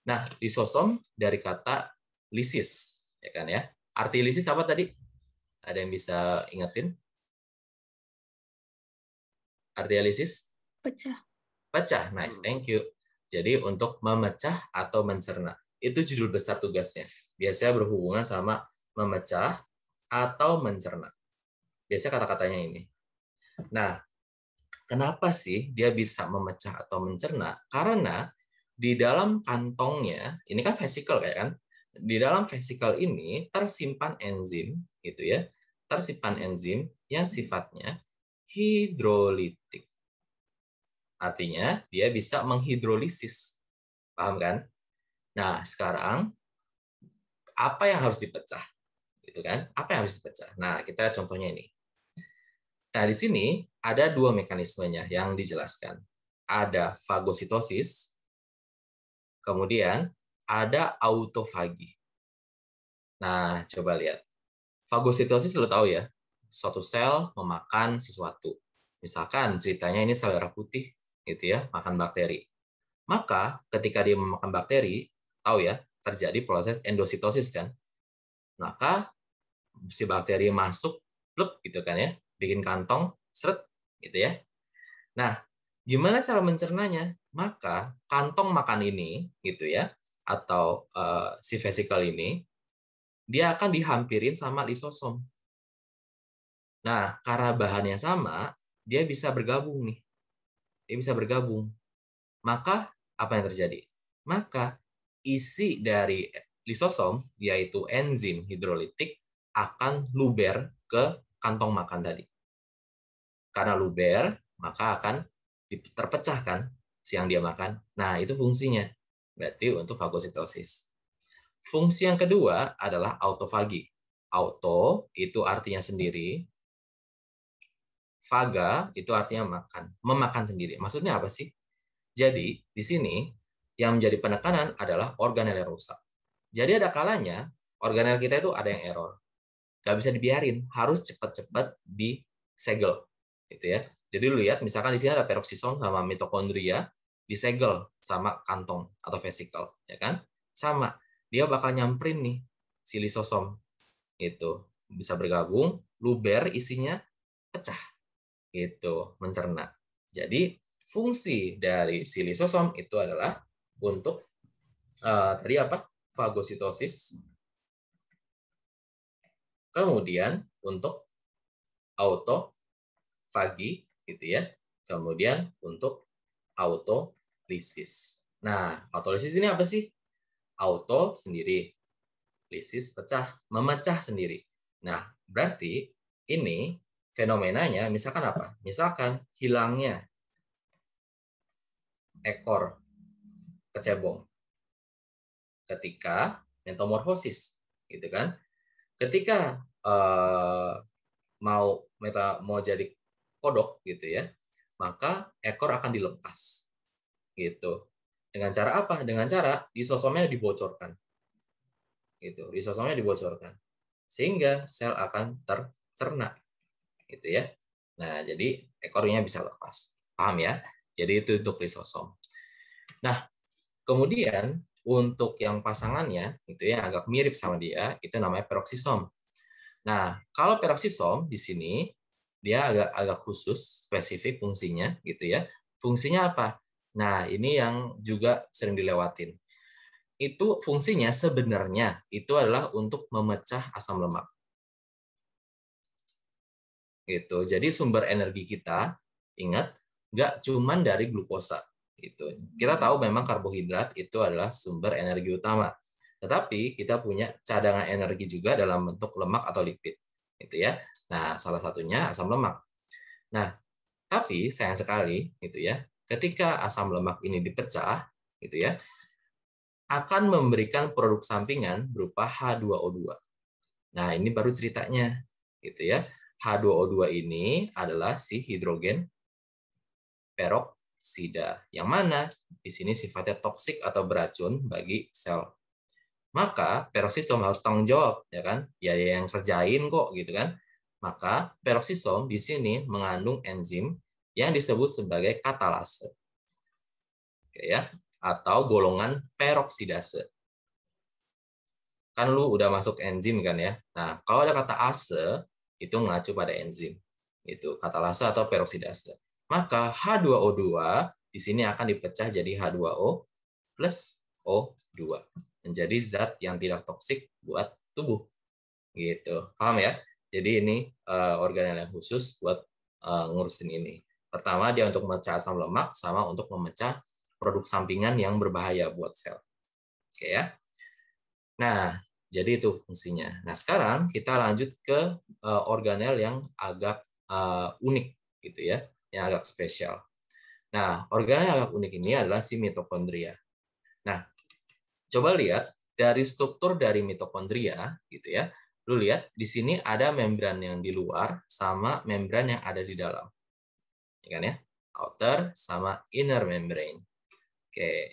Nah, lisosom dari kata lisis, ya kan ya. Arti lisis apa tadi? Ada yang bisa ingetin? Arti lisis? Pecah. Pecah. Nice, thank you. Jadi untuk memecah atau mencerna. Itu judul besar tugasnya. Biasanya berhubungan sama memecah atau mencerna. Biasanya kata-katanya ini. Nah, kenapa sih dia bisa memecah atau mencerna? Karena di dalam kantongnya, ini kan vesikel kayak kan? Di dalam vesikel ini tersimpan enzim, gitu ya. Tersimpan enzim yang sifatnya hidrolitik. Artinya dia bisa menghidrolisis. Paham kan? Nah, sekarang apa yang harus dipecah? Gitu kan? Apa yang harus dipecah? Nah, kita contohnya ini. Nah, di sini ada dua mekanismenya yang dijelaskan. Ada fagositosis, kemudian ada autofagi. Nah, coba lihat. Fagositosis lo tahu ya, suatu sel memakan sesuatu. Misalkan ceritanya ini sel darah putih, gitu ya, makan bakteri. Maka ketika dia memakan bakteri, tahu ya, terjadi proses endositosis kan. Maka si bakteri masuk, pluk gitu kan ya, bikin kantong, seret gitu ya. Nah, gimana cara mencernanya? Maka kantong makan ini gitu ya, atau si vesikel ini, dia akan dihampirin sama lisosom. Nah, karena bahannya sama, dia bisa bergabung nih. Dia bisa bergabung. Maka apa yang terjadi? Maka isi dari lisosom, yaitu enzim hidrolitik, akan luber ke kantong makan tadi. Karena luber, maka akan terpecahkan si yang dia makan. Nah, itu fungsinya. Berarti untuk fagositosis. Fungsi yang kedua adalah autofagi. Auto itu artinya sendiri. Faga itu artinya makan. Memakan sendiri. Maksudnya apa sih? Jadi, di sini yang menjadi penekanan adalah organel yang rusak. Jadi ada kalanya organel kita itu ada yang error. Nggak bisa dibiarin, harus cepat-cepat disegel. Gitu ya. Jadi lu lihat, misalkan di sini ada peroksisom sama mitokondria, disegel sama kantong atau vesikel. Ya kan? Sama, dia bakal nyamperin nih si lisosom. Itu bisa bergabung, luber isinya pecah. Itu mencerna. Jadi fungsi dari si lisosom itu adalah untuk tadi apa? Fagositosis. Kemudian untuk autofagi gitu ya. Kemudian untuk autolisis. Nah, autolisis ini apa sih? Auto sendiri, lisis pecah, memecah sendiri. Nah, berarti ini fenomenanya misalkan apa? Misalkan hilangnya ekor kecebong ketika metamorfosis, gitu kan? Ketika mau jadi kodok gitu ya, maka ekor akan dilepas, gitu. Dengan cara apa? Dengan cara lisosomnya dibocorkan, gitu. Lisosomnya dibocorkan, sehingga sel akan tercerna, gitu ya. Nah, jadi ekornya bisa lepas. Paham ya? Jadi itu untuk lisosom. Nah, kemudian untuk yang pasangannya itu yang agak mirip sama dia itu namanya peroksisom. Nah, kalau peroksisom di sini dia agak khusus, spesifik fungsinya gitu ya. Fungsinya apa? Nah, ini yang juga sering dilewatin. Itu fungsinya sebenarnya itu adalah untuk memecah asam lemak. Gitu. Jadi sumber energi kita, ingat, nggak cuman dari glukosa. Gitu. Kita tahu memang karbohidrat itu adalah sumber energi utama. Tetapi kita punya cadangan energi juga dalam bentuk lemak atau lipid. Gitu ya. Nah, salah satunya asam lemak. Nah, tapi sayang sekali gitu ya, ketika asam lemak ini dipecah gitu ya, akan memberikan produk sampingan berupa H2O2. Nah, ini baru ceritanya gitu ya. H2O2 ini adalah si hidrogen peroksida yang mana di sini sifatnya toksik atau beracun bagi sel. Maka peroksisom harus tanggung jawab, ya kan? Ya yang kerjain kok gitu kan. Maka peroksisom di sini mengandung enzim yang disebut sebagai katalase. Oke ya, atau golongan peroksidase. Kan lu udah masuk enzim kan ya. Nah, kalau ada kata ase itu mengacu pada enzim. Itu katalase atau peroksidase. Maka H2O2 di sini akan dipecah jadi H2O plus O2 menjadi zat yang tidak toksik buat tubuh. Gitu. Paham ya? Jadi ini organel yang khusus buat ngurusin ini. Pertama dia untuk memecah asam lemak sama untuk memecah produk sampingan yang berbahaya buat sel. Oke ya. Nah, jadi itu fungsinya. Nah, sekarang kita lanjut ke organel yang agak unik gitu ya, yang agak spesial. Nah, organel yang agak unik ini adalah si mitokondria. Nah, coba lihat dari struktur dari mitokondria gitu ya. Lu lihat di sini ada membran yang di luar sama membran yang ada di dalam. Ya kan ya? Outer sama inner membrane. Oke.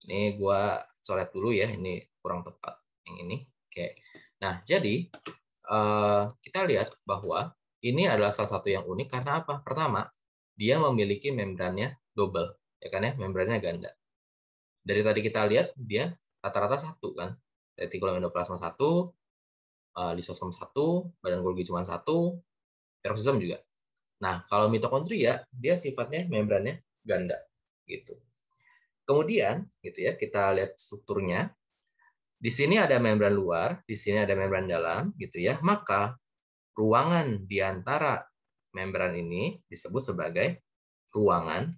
Ini gua coret dulu ya, ini kurang tepat yang ini. Oke. Nah, jadi kita lihat bahwa ini adalah salah satu yang unik karena apa? Pertama, dia memiliki membrannya double, ya kan ya, membrannya ganda. Dari tadi kita lihat dia rata-rata satu kan, retikulum endoplasma satu, lisosom satu, badan Golgi cuma satu, peroksisom juga. Nah, kalau mitokondria dia sifatnya membrannya ganda gitu. Kemudian gitu ya, kita lihat strukturnya. Di sini ada membran luar, di sini ada membran dalam gitu ya. Maka ruangan di antara membran ini disebut sebagai ruangan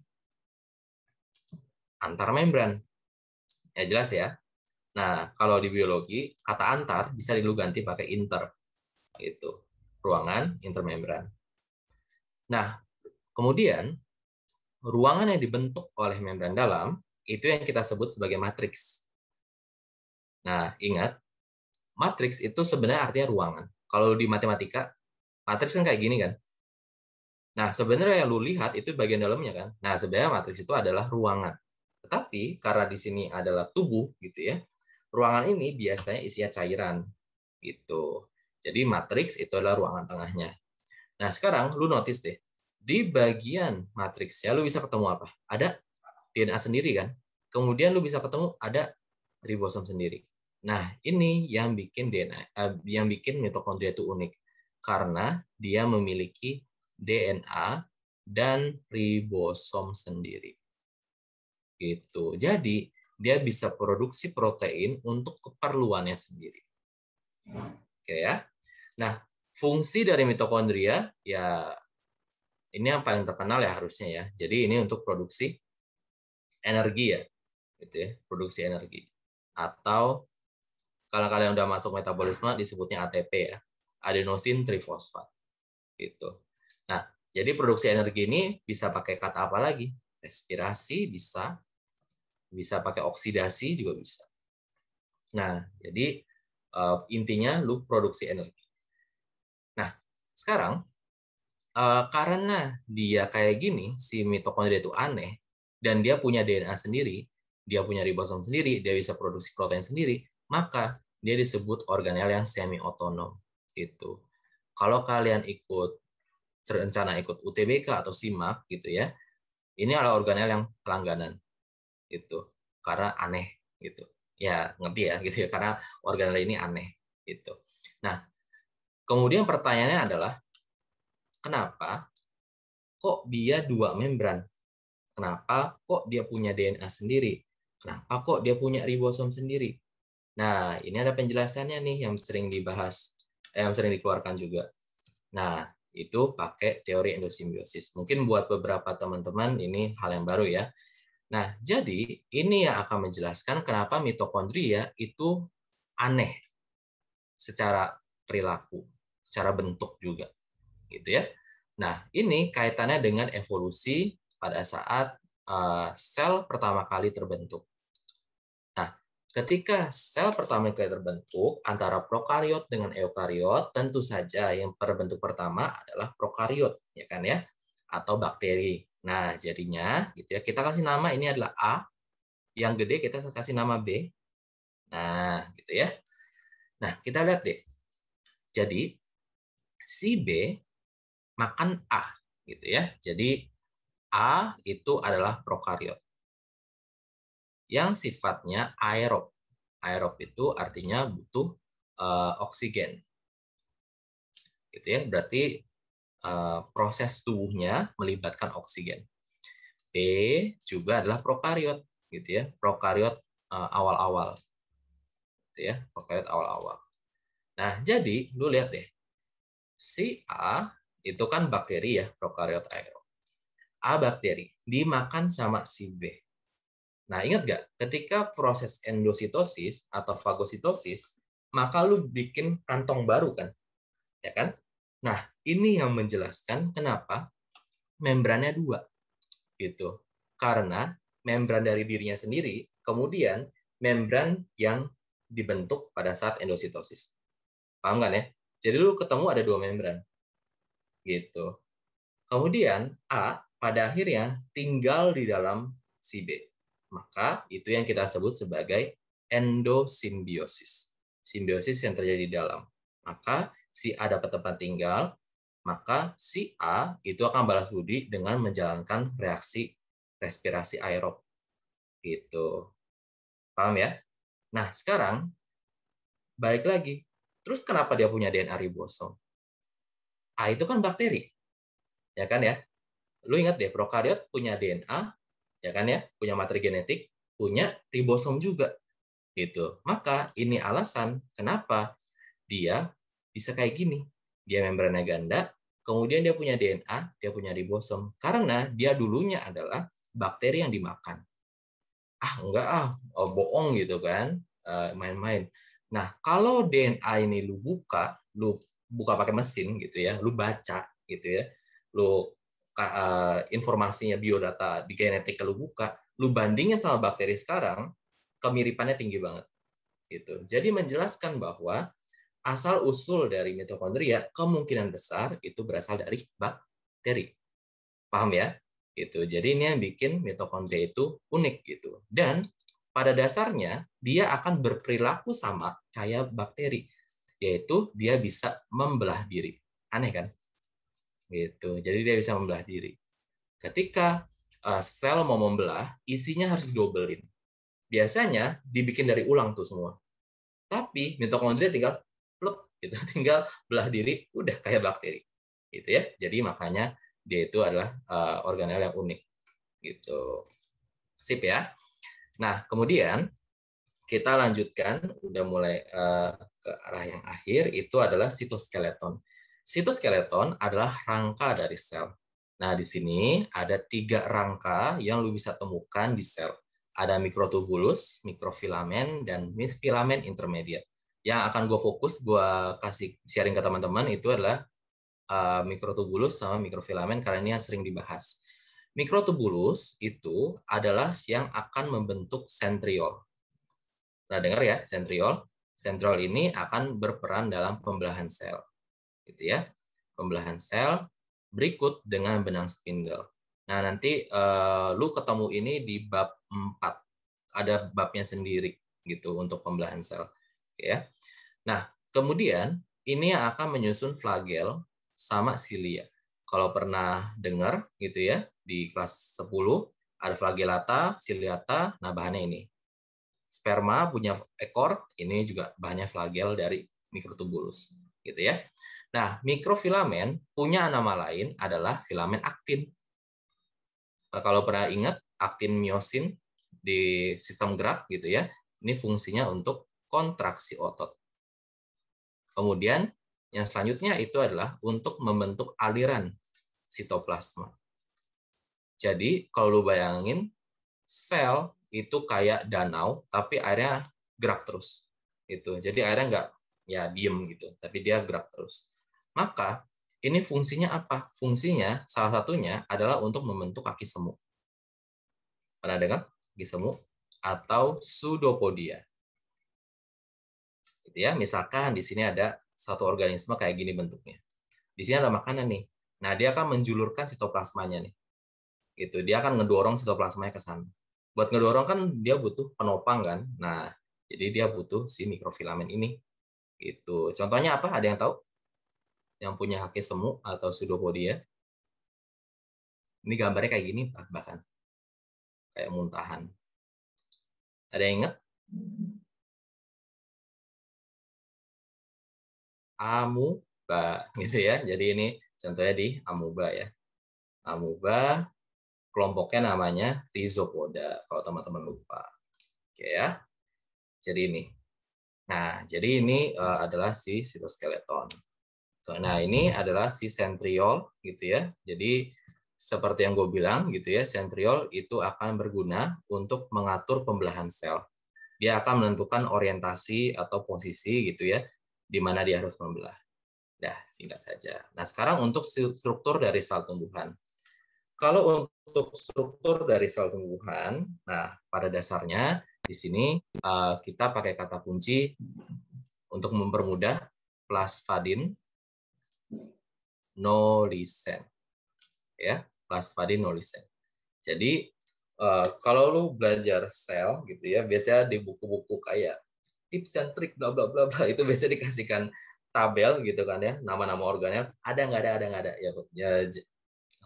antar membran. Ya jelas ya. Nah, kalau di biologi kata antar bisa diganti pakai inter gitu. Ruangan intermembran. Nah, kemudian ruangan yang dibentuk oleh membran dalam itu yang kita sebut sebagai matriks. Nah, ingat, matriks itu sebenarnya artinya ruangan. Kalau di matematika, matriks kan kayak gini kan. Nah, sebenarnya yang lu lihat itu bagian dalamnya kan. Nah, sebenarnya matriks itu adalah ruangan. Tetapi karena di sini adalah tubuh gitu ya, ruangan ini biasanya isinya cairan gitu. Jadi matriks itu adalah ruangan tengahnya. Nah, sekarang lu notice deh, di bagian matriksnya lu bisa ketemu apa? Ada DNA sendiri kan? Kemudian lu bisa ketemu ada ribosom sendiri. Nah, ini yang bikin yang bikin mitokondria itu unik karena dia memiliki DNA dan ribosom sendiri. Gitu. Jadi, dia bisa produksi protein untuk keperluannya sendiri. Oke ya. Nah, fungsi dari mitokondria ya ini yang paling terkenal ya harusnya ya. Jadi ini untuk produksi energi ya. Gitu ya, produksi energi. Atau kalau kalian udah masuk metabolisme disebutnya ATP ya, adenosin trifosfat. Gitu. Nah, jadi produksi energi ini bisa pakai kata apa lagi? Respirasi bisa pakai oksidasi juga bisa. Nah, jadi intinya lu produksi energi. Nah, sekarang karena dia kayak gini, si mitokondria itu aneh dan dia punya DNA sendiri, dia punya ribosom sendiri, dia bisa produksi protein sendiri, maka dia disebut organel yang semi otonom gitu. Kalau kalian rencana ikut UTBK atau SIMAK gitu ya, ini adalah organel yang pelangganan gitu. Karena aneh gitu. Ya, ngerti ya gitu ya, karena organel ini aneh gitu. Nah, kemudian pertanyaannya adalah kenapa kok dia dua membran? Kenapa kok dia punya DNA sendiri? Kenapa kok dia punya ribosom sendiri? Nah, ini ada penjelasannya nih yang sering dibahas, yang sering dikeluarkan juga. Nah, itu pakai teori endosimbiosis. Mungkin buat beberapa teman-teman ini hal yang baru ya. Nah, jadi ini yang akan menjelaskan kenapa mitokondria itu aneh secara perilaku, secara bentuk juga, gitu ya. Nah, ini kaitannya dengan evolusi pada saat sel pertama kali terbentuk. Nah, ketika sel pertama kali terbentuk antara prokariot dengan eukariot, tentu saja yang terbentuk pertama adalah prokariot, ya kan ya, atau bakteri. Nah, jadinya gitu ya, kita kasih nama ini adalah A, yang gede kita kasih nama B. Nah, gitu ya. Nah, kita lihat deh. Jadi si B makan A, gitu ya. Jadi A itu adalah prokariot yang sifatnya aerob. Aerob itu artinya butuh oksigen, gitu ya. Berarti proses tubuhnya melibatkan oksigen. B juga adalah prokariot, gitu ya. Prokariot awal-awal, gitu ya. Prokariot awal-awal. Nah, jadi lu lihat deh, si A itu kan bakteri ya, prokariot aerob. A bakteri dimakan sama si B. Nah, ingat nggak? Ketika proses endositosis atau fagositosis, maka lu bikin kantong baru kan? Ya kan? Nah, ini yang menjelaskan kenapa membrannya dua. Gitu. Karena membran dari dirinya sendiri, kemudian membran yang dibentuk pada saat endositosis. Paham kan ya? Jadi lu ketemu ada dua membran. Gitu. Kemudian A pada akhirnya tinggal di dalam si B. Maka itu yang kita sebut sebagai endosimbiosis. Simbiosis yang terjadi di dalam. Maka si A dapat tempat tinggal, maka si A itu akan balas budi dengan menjalankan reaksi respirasi aerob. Gitu. Paham ya? Nah, sekarang balik lagi. Terus kenapa dia punya DNA ribosom? A itu kan bakteri. Ya kan ya? Lu ingat deh, prokariot punya DNA, ya kan ya, punya materi genetik, punya ribosom juga, gitu. Maka ini alasan kenapa dia bisa kayak gini. Dia membrannya ganda, kemudian dia punya DNA, dia punya ribosom, karena dia dulunya adalah bakteri yang dimakan. Enggak bohong gitu kan, main-main. Nah, kalau DNA ini lu buka pakai mesin gitu ya, lu baca gitu ya, lu informasinya biodata di genetika lu buka, lu bandingin sama bakteri sekarang, kemiripannya tinggi banget. Gitu. Jadi menjelaskan bahwa asal usul dari mitokondria kemungkinan besar itu berasal dari bakteri. Paham ya? Gitu. Jadi ini yang bikin mitokondria itu unik gitu. Dan pada dasarnya dia akan berperilaku sama kayak bakteri, yaitu dia bisa membelah diri. Aneh kan? Gitu. Jadi dia bisa membelah diri. Ketika sel mau membelah, isinya harus didobelin. Biasanya dibikin dari ulang tuh semua. Tapi mitokondria tinggal pluk gitu, tinggal belah diri, udah kayak bakteri. Gitu ya. Jadi makanya dia itu adalah organel yang unik. Gitu. Sip ya. Nah, kemudian kita lanjutkan, udah mulai ke arah yang akhir, itu adalah sitoskeleton. Sitoskeleton adalah rangka dari sel. Nah, di sini ada 3 rangka yang lu bisa temukan di sel. Ada mikrotubulus, mikrofilamen, dan filamen intermediate. Yang akan gue fokus, gue kasih sharing ke teman-teman, itu adalah mikrotubulus sama mikrofilamen, karena ini yang sering dibahas. Mikrotubulus itu adalah yang akan membentuk sentriol. Nah, dengar ya, sentriol. Sentriol ini akan berperan dalam pembelahan sel. Gitu ya. Pembelahan sel berikut dengan benang spindle. Nah, nanti lu ketemu ini di bab 4. Ada babnya sendiri gitu untuk pembelahan sel. Oke ya. Nah, kemudian ini yang akan menyusun flagel sama silia. Kalau pernah dengar gitu ya, di kelas 10 ada flagellata, ciliata, nah bahannya ini. Sperma punya ekor, ini juga bahannya flagel dari mikrotubulus, gitu ya. Nah, mikrofilamen punya nama lain adalah filamen aktin. Nah, kalau pernah ingat aktin miosin di sistem gerak gitu ya, ini fungsinya untuk kontraksi otot. Kemudian Yang selanjutnya itu adalah untuk membentuk aliran sitoplasma. Jadi kalau lu bayangin sel itu kayak danau, tapi airnya gerak terus. Jadi airnya nggak ya diem gitu, tapi dia gerak terus. Maka ini fungsinya apa? Fungsinya salah satunya adalah untuk membentuk kaki semut. Pernah dengar kaki semut atau pseudopodia? Gitu ya. Misalkan di sini ada satu organisme kayak gini bentuknya. Di sini ada makanan nih. Nah, dia akan menjulurkan sitoplasmanya nih. Dia akan ngedorong sitoplasmanya ke sana. Buat ngedorong kan dia butuh penopang kan. Nah, jadi dia butuh si mikrofilamen ini. Contohnya apa? Ada yang tahu? Yang punya kaki semu atau pseudopodia? Ini gambarnya kayak gini bahkan. Kayak muntahan. Ada yang ingat? Amuba gitu ya. Jadi ini contohnya di amuba ya. Amuba kelompoknya namanya Rhizopoda kalau teman-teman lupa. Oke ya. Jadi ini. Nah, jadi ini adalah si sitoskeleton. Nah, ini adalah si sentriol gitu ya. Jadi seperti yang gue bilang gitu ya, sentriol itu akan berguna untuk mengatur pembelahan sel. Dia akan menentukan orientasi atau posisi gitu ya, di mana dia harus membelah. Dah, singkat saja. Nah, sekarang untuk struktur dari sel tumbuhan. Kalau untuk struktur dari sel tumbuhan, nah pada dasarnya di sini kita pakai kata kunci untuk mempermudah plasmodin nolisen, ya plasmodin nolisen. Jadi kalau lu belajar sel gitu ya, biasanya di buku-buku kayak tips dan trik bla bla bla bla itu biasanya dikasihkan tabel gitu kan ya, nama-nama organel ada nggak ada ya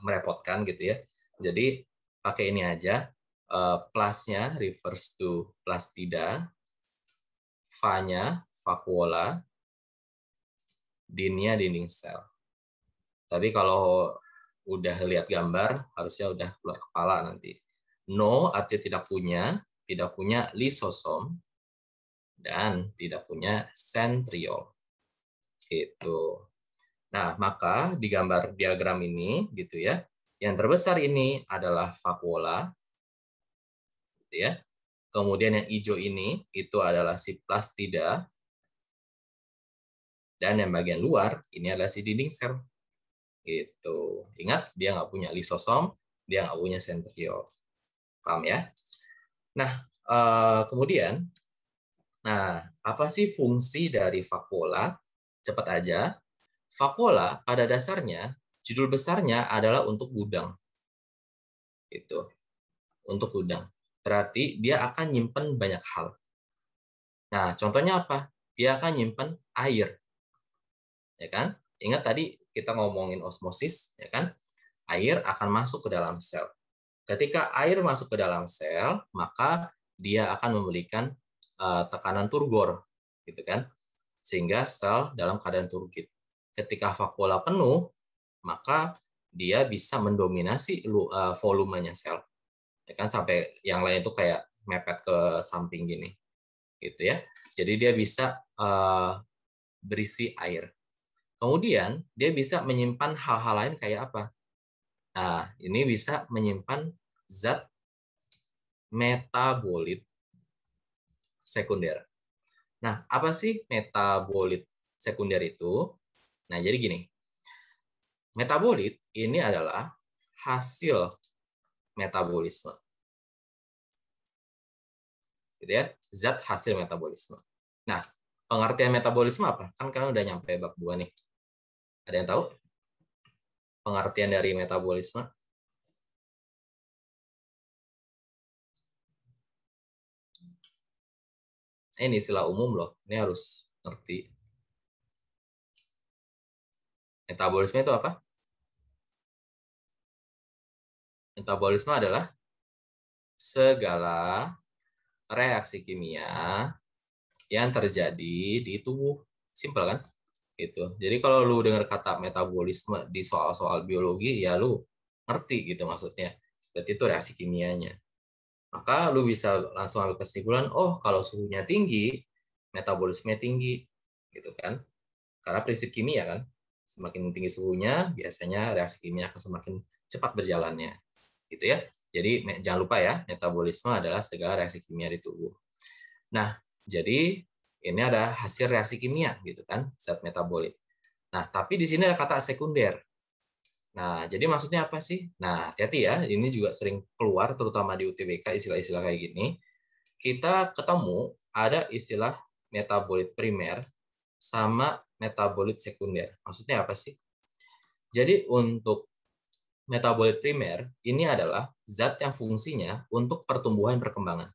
merepotkan gitu ya. Jadi pakai ini aja. Plusnya refers to plastida, va-nya vakuola, din-nya dinding sel. Tapi kalau udah lihat gambar harusnya udah keluar kepala nanti. No artinya tidak punya lisosom dan tidak punya sentriol. Gitu. Nah, maka di gambar diagram ini gitu ya, yang terbesar ini adalah vakuola, gitu ya. Kemudian yang hijau ini itu adalah si plastida, dan yang bagian luar ini adalah si dinding sel. Gitu. Ingat, dia nggak punya lisosom, dia nggak punya sentriol. Paham ya? Nah, kemudian, apa sih fungsi dari vakuola? Cepat aja. Vakuola pada dasarnya judul besarnya adalah untuk gudang. Itu. Untuk gudang. Berarti dia akan nyimpen banyak hal. Nah, contohnya apa? Dia akan nyimpen air. Ya kan? Ingat tadi kita ngomongin osmosis, ya kan? Air akan masuk ke dalam sel. Ketika air masuk ke dalam sel, maka dia akan memberikan tekanan turgor, gitu kan? Sehingga sel dalam keadaan turgid. Ketika vakuola penuh, maka dia bisa mendominasi volumenya sel, ya kan, sampai yang lain itu kayak mepet ke samping gini, gitu ya. Jadi dia bisa berisi air. Kemudian dia bisa menyimpan hal-hal lain kayak apa? Nah, ini bisa menyimpan zat metabolit sekunder. Nah, apa sih metabolit sekunder itu? Nah, jadi gini. Metabolit ini adalah hasil metabolisme. Gitu ya, zat hasil metabolisme. Nah, pengertian metabolisme apa? Kan kalian udah nyampe bab 2 nih. Ada yang tahu pengertian dari metabolisme? Ini istilah umum loh, ini harus ngerti. Metabolisme itu apa? Metabolisme adalah segala reaksi kimia yang terjadi di tubuh. Simpel kan? Gitu. Jadi kalau lu dengar kata metabolisme di soal-soal biologi, ya lu ngerti gitu maksudnya. Berarti itu reaksi kimianya. Maka lu bisa langsung ambil kesimpulan, oh kalau suhunya tinggi, metabolisme tinggi, gitu kan? Karena prinsip kimia kan, semakin tinggi suhunya, biasanya reaksi kimia akan semakin cepat berjalannya. Gitu ya. Jadi jangan lupa ya, metabolisme adalah segala reaksi kimia di tubuh. Nah, jadi ini ada hasil reaksi kimia gitu kan, zat metabolit. Nah, tapi di sini ada kata sekunder. Nah, jadi maksudnya apa sih? Nah, hati-hati ya, ini juga sering keluar terutama di UTBK istilah-istilah kayak gini. Kita ketemu ada istilah metabolit primer sama metabolit sekunder. Maksudnya apa sih? Jadi untuk metabolit primer ini adalah zat yang fungsinya untuk pertumbuhan perkembangan.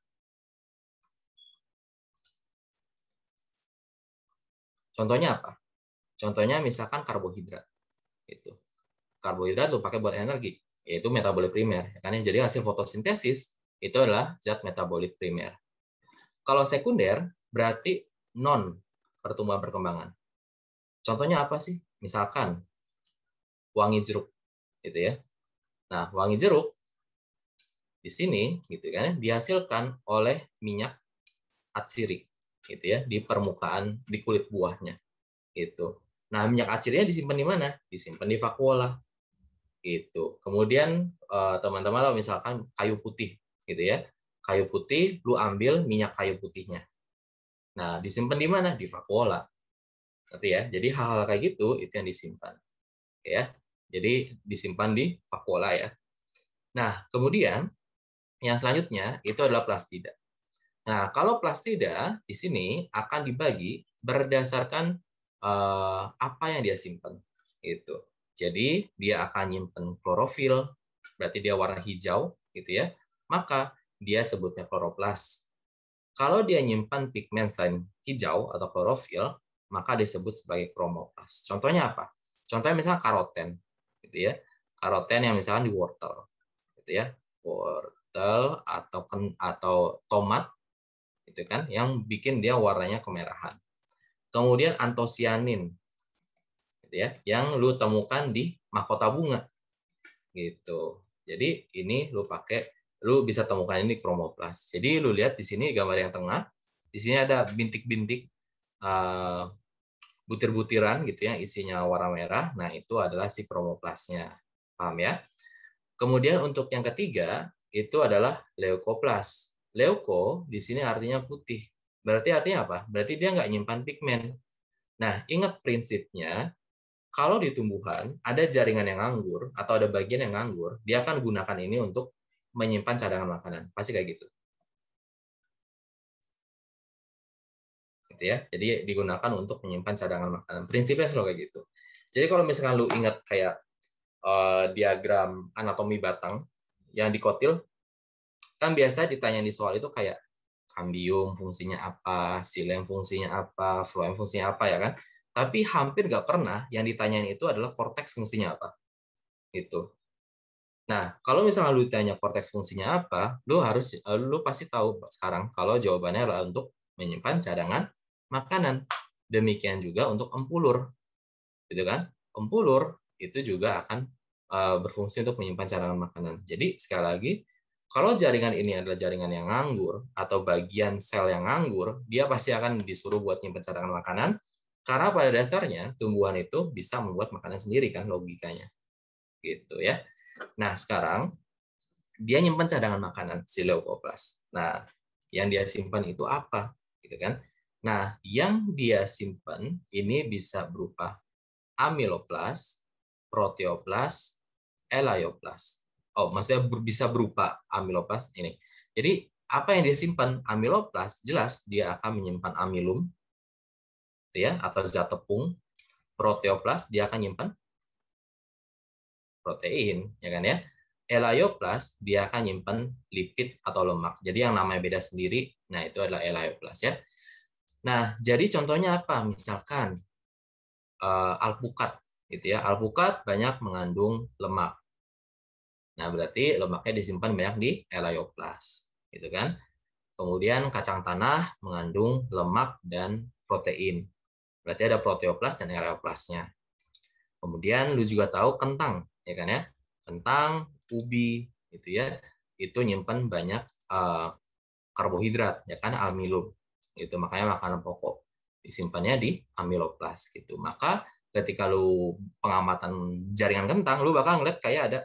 Contohnya apa? Contohnya misalkan karbohidrat. Itu. Karbohidrat lu pakai buat energi, yaitu metabolit primer. Karena jadi hasil fotosintesis itu adalah zat metabolit primer. Kalau sekunder berarti non pertumbuhan perkembangan. Contohnya apa sih? Misalkan wangi jeruk, gitu ya. Nah, wangi jeruk di sini, gitu kan, dihasilkan oleh minyak atsiri, gitu ya, di permukaan di kulit buahnya, gitu. Nah, minyak atsirinya disimpan di mana? Disimpan di vakuola, gitu. Kemudian teman-teman kalau misalkan kayu putih, gitu ya, kayu putih, lu ambil minyak kayu putihnya. Nah, disimpan di mana? Di vakuola. Ngerti ya? Jadi hal-hal kayak gitu itu yang disimpan. Oke ya. Jadi disimpan di vakuola ya. Nah, kemudian yang selanjutnya itu adalah plastida. Nah, kalau plastida di sini akan dibagi berdasarkan apa yang dia simpan. Itu. Jadi dia akan nyimpen klorofil, berarti dia warna hijau, gitu ya. Maka dia sebutnya kloroplas. Kalau dia nyimpan pigmen selain hijau atau klorofil, maka disebut sebagai kromoplas. Contohnya apa? Contohnya misalnya karoten, gitu ya. Karoten yang misalkan di wortel, gitu ya. Wortel atau tomat, gitu kan, yang bikin dia warnanya kemerahan. Kemudian antosianin, gitu ya, yang lu temukan di mahkota bunga, gitu. Jadi ini lu bisa temukan ini kromoplas. Jadi lu lihat di sini gambar yang tengah, di sini ada bintik-bintik butir-butiran gitu ya, isinya warna merah. Nah, itu adalah si kromoplasnya. Paham ya? Kemudian untuk yang ketiga itu adalah leukoplas. Leuko di sini artinya putih. Berarti artinya apa? Berarti dia nggak nyimpan pigmen. Nah, ingat prinsipnya, kalau di tumbuhan ada jaringan yang nganggur atau ada bagian yang nganggur, dia akan gunakan ini untuk menyimpan cadangan makanan. Pasti kayak gitu. Gitu ya. Jadi digunakan untuk menyimpan cadangan makanan. Prinsipnya selalu kayak gitu. Jadi kalau misalkan lu ingat kayak diagram anatomi batang yang dikotil, kan biasa ditanya di soal itu kayak kambium fungsinya apa, xilem fungsinya apa, floem fungsinya apa ya kan. Tapi hampir nggak pernah yang ditanyain itu adalah korteks fungsinya apa. Itu. Nah, kalau misalnya lu ditanya korteks fungsinya apa, lu pasti tahu sekarang kalau jawabannya adalah untuk menyimpan cadangan makanan. Demikian juga untuk empulur. Gitu kan? Empulur itu juga akan berfungsi untuk menyimpan cadangan makanan. Jadi sekali lagi, kalau jaringan ini adalah jaringan yang nganggur atau bagian sel yang nganggur, dia pasti akan disuruh buat nyimpan cadangan makanan karena pada dasarnya tumbuhan itu bisa membuat makanan sendiri kan logikanya. Gitu ya. Nah, sekarang dia nyimpan cadangan makanan si leukoplas. Nah, yang dia simpan itu apa? Gitu kan? Nah, yang dia simpan ini bisa berupa amiloplas, proteoplas, elaioplas. Oh, maksudnya bisa berupa amiloplas ini. Jadi, apa yang dia simpan? Amiloplas jelas dia akan menyimpan amilum, ya, atau zat tepung. Proteoplas dia akan menyimpan protein, ya kan ya. Elaioplas dia akan menyimpan lipid atau lemak. Jadi yang namanya beda sendiri, nah itu adalah elaioplas ya. Nah, jadi contohnya apa? Misalkan alpukat gitu ya. Alpukat banyak mengandung lemak. Nah, berarti lemaknya disimpan banyak di elaioplas, gitu kan? Kemudian kacang tanah mengandung lemak dan protein. Berarti ada proteoplas dan elaioplasnya. Kemudian lu juga tahu kentang, ya kan ya? Kentang, ubi, gitu ya. Itu nyimpan banyak karbohidrat, ya kan? Almilum. Itu makanya makanan pokok. Disimpannya di amiloplas gitu. Maka ketika lu pengamatan jaringan kentang, lu bakal ngeliat kayak ada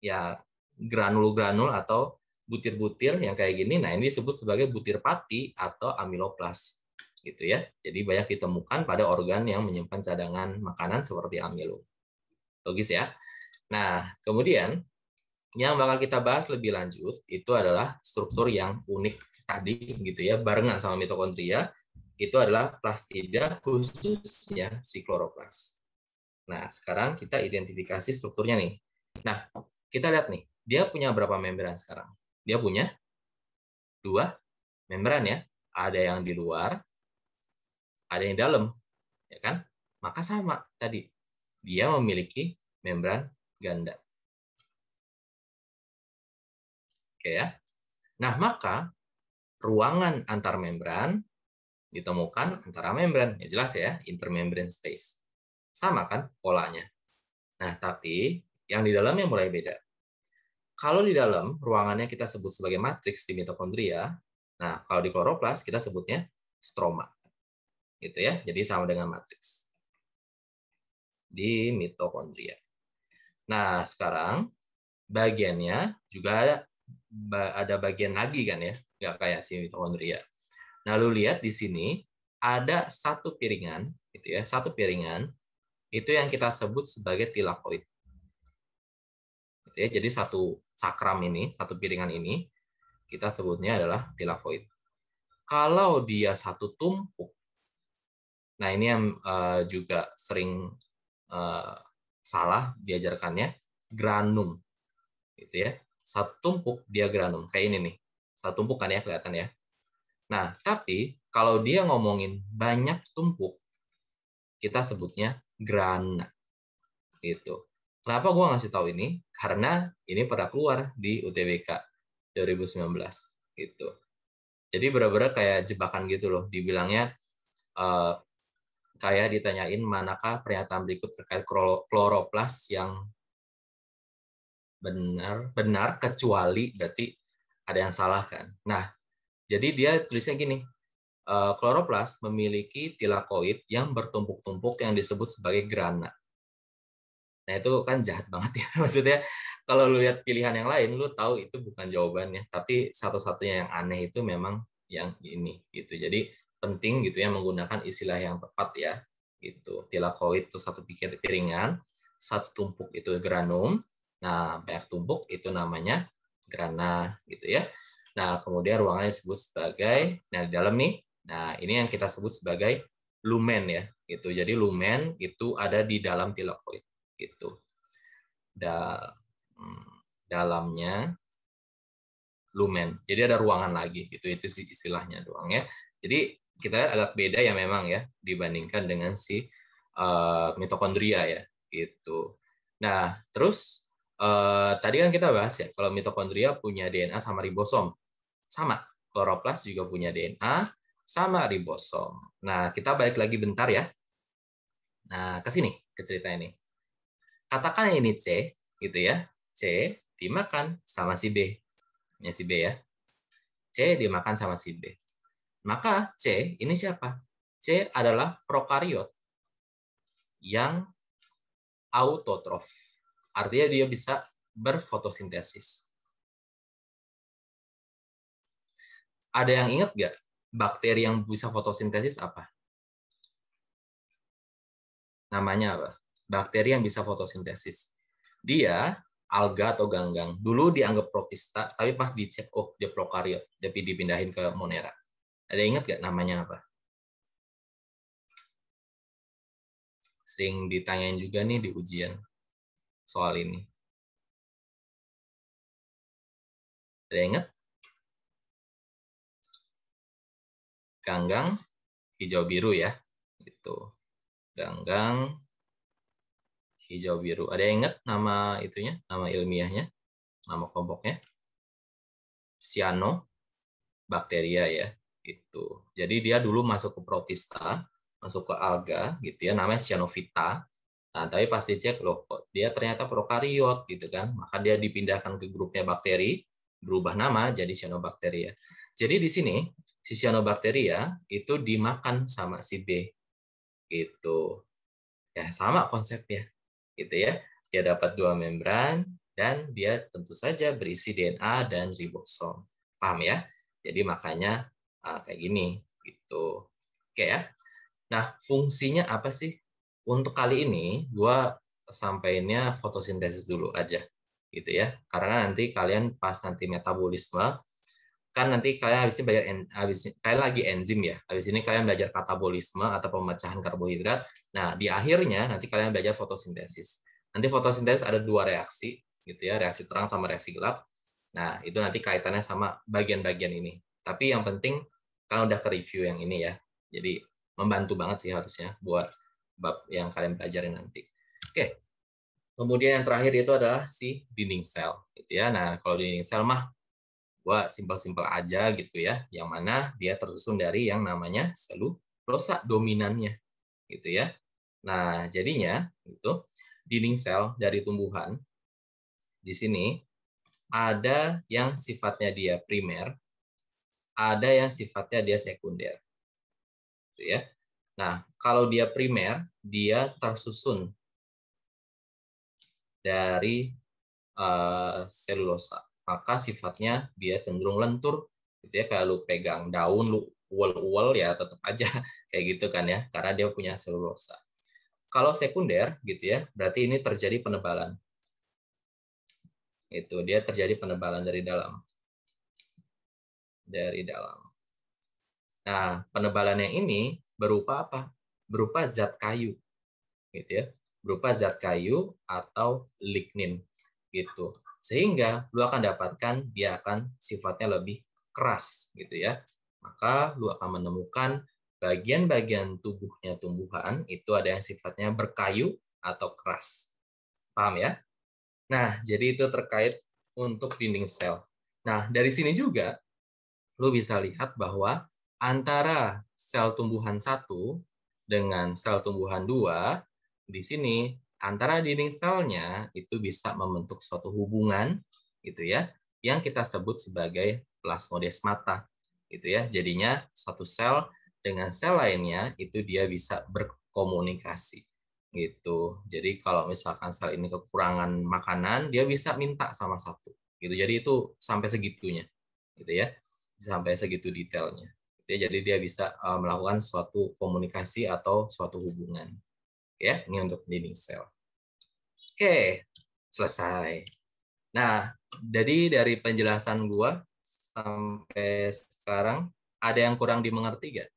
ya granul-granul atau butir-butir yang kayak gini. Nah, ini disebut sebagai butir pati atau amiloplas gitu ya. Jadi banyak ditemukan pada organ yang menyimpan cadangan makanan seperti amilo. Logis ya. Nah, kemudian yang bakal kita bahas lebih lanjut itu adalah struktur yang unik tadi gitu ya, barengan sama mitokondria. Itu adalah plastida khususnya si kloroplas. Nah, sekarang kita identifikasi strukturnya nih. Nah, kita lihat nih, dia punya berapa membran sekarang? Dia punya 2 membran ya. Ada yang di luar, ada yang di dalam, ya kan? Maka sama tadi, dia memiliki membran ganda. Oke ya. Nah, maka ruangan antar membran ditemukan antara membran. Ya jelas ya, intermembrane space. Sama kan polanya. Nah, tapi yang di dalamnya mulai beda. Kalau di dalam ruangannya kita sebut sebagai matriks di mitokondria, nah kalau di kloroplas kita sebutnya stroma. Gitu ya. Jadi sama dengan matriks di mitokondria. Nah, sekarang bagiannya juga ada bagian lagi kan ya, nggak kayak si mitokondria. Nah, lu lihat di sini ada satu piringan, gitu ya, satu piringan itu yang kita sebut sebagai tilakoid. Gitu ya, jadi satu cakram ini, satu piringan ini kita sebutnya adalah tilakoid. Kalau dia satu tumpuk, nah ini yang juga sering salah diajarkannya, granum, gitu ya. Satu tumpuk dia granum, kayak ini nih, satu tumpuk kan ya kelihatan ya. Nah, tapi kalau dia ngomongin banyak tumpuk, kita sebutnya grana. Gitu. Kenapa gue ngasih tahu ini? Karena ini pernah keluar di UTBK 2019. Gitu. Jadi benar-benar kayak jebakan gitu loh. Dibilangnya kayak ditanyain manakah pernyataan berikut terkait kloroplas yang benar kecuali berarti ada yang salah kan. Nah, jadi dia tulisnya gini. Kloroplas memiliki tilakoid yang bertumpuk-tumpuk yang disebut sebagai grana. Nah, itu kan jahat banget ya. Maksudnya, kalau lu lihat pilihan yang lain, lu tahu itu bukan jawabannya. Tapi satu-satunya yang aneh itu memang yang ini. Gitu. Jadi, penting gitu ya menggunakan istilah yang tepat ya. Gitu. Tilakoid itu satu piringan, satu tumpuk itu granum. Nah, banyak tumpuk itu namanya grana. Gitu ya. Nah, kemudian ruangannya disebut sebagai, nah di dalam nih, nah ini yang kita sebut sebagai lumen ya. Gitu. Jadi, lumen itu ada di dalam tilakoid. Gitu. Dalamnya lumen. Jadi ada ruangan lagi gitu. Itu sih istilahnya doang ya. Jadi kita lihat agak beda ya memang ya dibandingkan dengan si mitokondria ya gitu. Nah, terus tadi kan kita bahas ya kalau mitokondria punya DNA sama ribosom. Sama. Kloroplas juga punya DNA sama ribosom. Nah, kita balik lagi bentar ya. Nah, ke sini ke cerita ini. Katakan ini C, gitu ya. C dimakan sama si B. Ini si B ya. C dimakan sama si B. Maka C ini siapa? C adalah prokariot yang autotrof. Artinya dia bisa berfotosintesis. Ada yang ingat nggak? Bakteri yang bisa fotosintesis apa? Namanya apa? Bakteri yang bisa fotosintesis. Dia alga atau ganggang. Dulu dianggap protista, tapi pas dicek, oh dia prokariot, jadi dipindahin ke monera. Ada ingat nggak namanya apa? Sering ditanyain juga nih di ujian soal ini. Ada ingat? Ganggang hijau biru ya. Gitu. Ganggang hijau biru. Ada yang ingat nama itunya, nama ilmiahnya, nama kelompoknya? Cyanobacteria ya, gitu. Jadi dia dulu masuk ke protista, masuk ke alga, gitu ya, namanya Cyanophyta. Nah, tapi pas dicek loh, dia ternyata prokariot, gitu kan? Maka dia dipindahkan ke grupnya bakteri, berubah nama jadi Cyanobacteria. Jadi di sini si cyanobacteria itu dimakan sama si B. Gitu. Ya, sama konsepnya. Gitu ya. Dia dapat 2 membran dan dia tentu saja berisi DNA dan ribosom. Paham ya? Jadi makanya kayak gini gitu. Oke ya. Nah, fungsinya apa sih? Untuk kali ini gua sampainya fotosintesis dulu aja. Gitu ya. Karena nanti kalian pas nanti metabolisme kan nanti kalian habis ini belajar kalian lagi enzim ya. Habis ini kalian belajar katabolisme atau pemecahan karbohidrat. Nah, di akhirnya nanti kalian belajar fotosintesis. Nanti fotosintesis ada 2 reaksi gitu ya, reaksi terang sama reaksi gelap. Nah, itu nanti kaitannya sama bagian-bagian ini. Tapi yang penting kalian udah ke review yang ini ya. Jadi membantu banget sih harusnya buat bab yang kalian pelajarin nanti. Oke. Kemudian yang terakhir itu adalah si dinding sel gitu ya. Nah, kalau dinding sel mah gua simpel-simpel aja gitu ya, yang mana dia tersusun dari yang namanya selulosa dominannya gitu ya. Nah, jadinya itu dinding sel dari tumbuhan di sini ada yang sifatnya dia primer, ada yang sifatnya dia sekunder. Gitu ya. Nah, kalau dia primer, dia tersusun dari selulosa, maka sifatnya dia cenderung lentur gitu ya, kayak lu pegang daun lu uel-uel ya tetap aja kayak gitu kan ya, karena dia punya selulosa. Kalau sekunder gitu ya, berarti ini terjadi penebalan. Itu dia terjadi penebalan dari dalam. Dari dalam. Nah, penebalannya ini berupa apa? Berupa zat kayu. Gitu ya. Berupa zat kayu atau lignin gitu. Sehingga lu akan dapatkan dia akan sifatnya lebih keras gitu ya. Maka lu akan menemukan bagian-bagian tubuhnya tumbuhan itu ada yang sifatnya berkayu atau keras. Paham ya? Nah, jadi itu terkait untuk dinding sel. Nah, dari sini juga lu bisa lihat bahwa antara sel tumbuhan 1 dengan sel tumbuhan 2 di sini antara dinding selnya itu bisa membentuk suatu hubungan gitu ya yang kita sebut sebagai plasmodesmata gitu ya. Jadinya satu sel dengan sel lainnya itu dia bisa berkomunikasi gitu. Jadi kalau misalkan sel ini kekurangan makanan, dia bisa minta sama satu gitu. Jadi itu sampai segitunya gitu ya. Sampai segitu detailnya. Jadi dia bisa melakukan suatu komunikasi atau suatu hubungan. Ya, ini untuk dinding sel. Oke, selesai. Nah, jadi dari penjelasan gua sampai sekarang ada yang kurang dimengerti gak?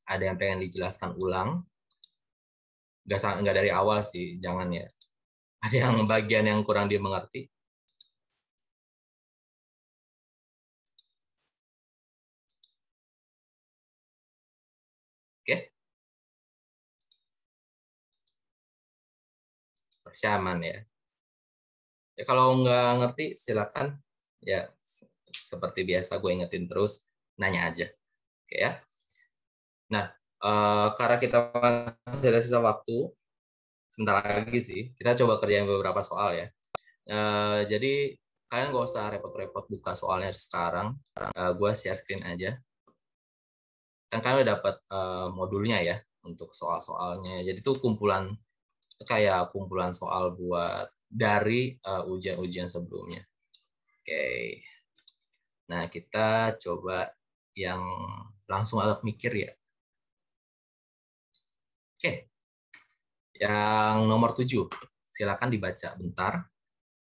Ada yang pengen dijelaskan ulang? Nggak dari awal sih, jangan ya. Ada yang bagian yang kurang dimengerti? Oke. Masih aman ya. Ya kalau nggak ngerti silakan ya seperti biasa gue ingetin terus, nanya aja. Oke ya. Nah, karena kita masih ada sisa waktu, sebentar lagi sih, kita coba kerjain beberapa soal ya. Jadi kalian nggak usah repot-repot buka soalnya sekarang, gue share screen aja. Kan kalian udah dapat modulnya ya untuk soal-soalnya. Jadi itu kayak kumpulan soal buat dari ujian-ujian sebelumnya. Oke. Nah, kita coba yang langsung agak mikir ya. Oke. Yang nomor 7. Silakan dibaca bentar.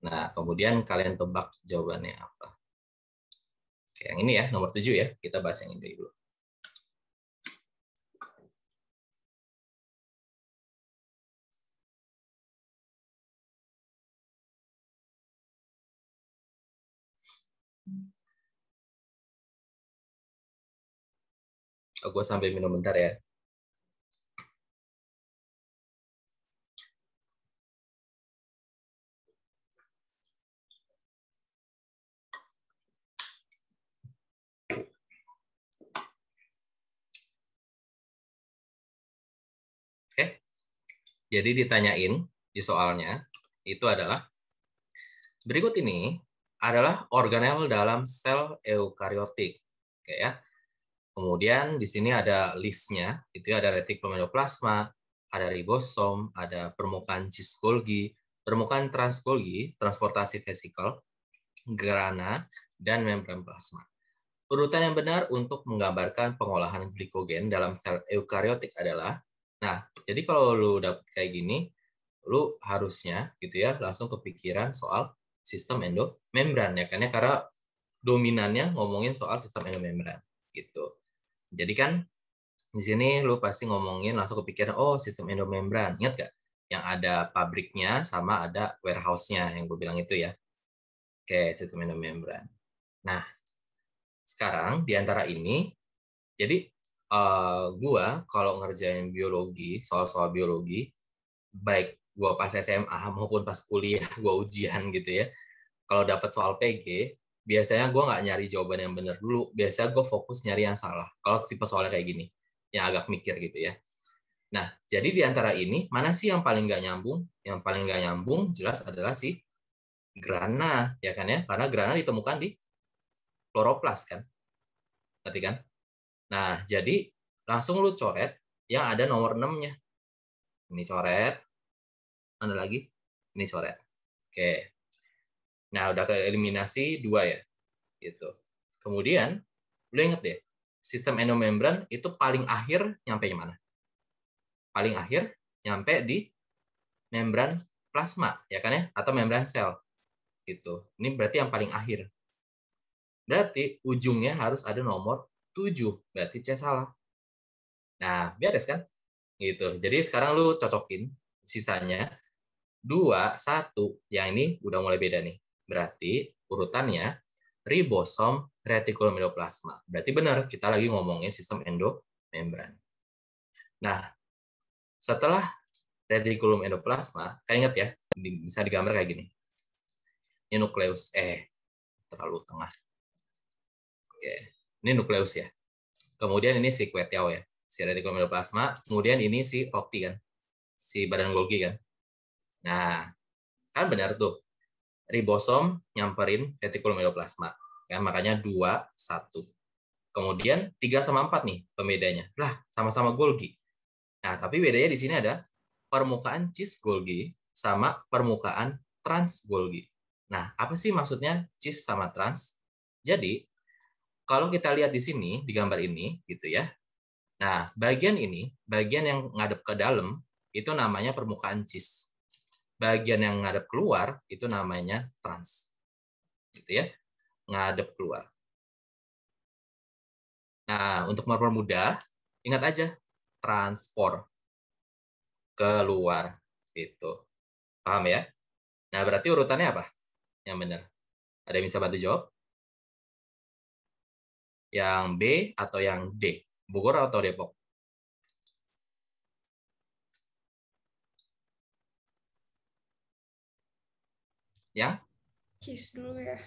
Nah, kemudian kalian tebak jawabannya apa. Oke, yang ini ya, nomor 7 ya. Kita bahas yang ini dulu. Gue sambil minum bentar ya. Oke. Jadi ditanyain di soalnya itu adalah berikut ini adalah organel dalam sel eukariotik. Oke ya. Kemudian di sini ada listnya, itu ada retikulum endoplasma, ada ribosom, ada permukaan cis Golgi, permukaan trans Golgi, transportasi vesikel, grana, dan membran plasma. Urutan yang benar untuk menggambarkan pengolahan glikogen dalam sel eukariotik adalah, nah, jadi kalau lu dapet kayak gini, lu harusnya gitu ya langsung kepikiran soal sistem endomembran ya kan ya, karena dominannya ngomongin soal sistem endomembran gitu. Jadi kan di sini lu pasti ngomongin langsung kepikiran, oh sistem endomembran. Ingat gak? Yang ada pabriknya sama ada warehouse-nya yang gue bilang itu ya. Oke, sistem endomembran. Nah, sekarang di antara ini, jadi gua kalau ngerjain biologi, soal-soal biologi, baik gua pas SMA maupun pas kuliah gua ujian gitu ya, kalau dapat soal PG, biasanya gue nggak nyari jawaban yang benar dulu. Biasanya gue fokus nyari yang salah. Kalau tipe soalnya kayak gini, yang agak mikir gitu ya. Nah, jadi di antara ini, mana sih yang paling nggak nyambung? Yang paling nggak nyambung jelas adalah si grana, ya kan ya? Karena grana ditemukan di kloroplas kan, berarti kan? Nah, jadi langsung lu coret yang ada nomor 6-nya. Ini coret, mana lagi? Ini coret. Oke. Nah, udah ke eliminasi 2 ya. Gitu. Kemudian, lu inget deh, sistem endomembran itu paling akhir nyampe mana? Paling akhir nyampe di membran plasma, ya kan ya? Atau membran sel. Gitu. Ini berarti yang paling akhir. Berarti ujungnya harus ada nomor 7. Berarti C salah. Nah, beres kan? Gitu. Jadi sekarang lu cocokin sisanya 2, 1. Yang ini udah mulai beda nih. Berarti urutannya ribosom, retikulum endoplasma. Berarti benar, kita lagi ngomongin sistem endomembran. Nah, setelah retikulum endoplasma, kayak ingat ya, bisa digambar kayak gini. Ini nukleus, terlalu tengah. Oke, ini nukleus ya. Kemudian ini si Quetiao ya, si retikulum endoplasma. Kemudian ini si Rocti kan, si badan Golgi kan. Nah, kan benar tuh, ribosom nyamperin retikulum endoplasma. Kan, makanya 2, 1. Kemudian 3 sama 4 nih pembedanya. Lah, sama-sama Golgi. Nah, tapi bedanya di sini ada permukaan cis Golgi sama permukaan trans Golgi. Nah, apa sih maksudnya cis sama trans? Jadi, kalau kita lihat di sini, di gambar ini, gitu ya. Nah, bagian ini, bagian yang ngadep ke dalam, itu namanya permukaan cis. Bagian yang ngadep keluar, itu namanya trans. Gitu ya, ngadep keluar. Nah, untuk mempermudah, ingat aja, transport keluar. Itu. Paham ya? Nah, berarti urutannya apa? Yang benar. Ada yang bisa bantu jawab? Yang B atau yang D? Bogor atau Depok? Yang? Cis dulu ya.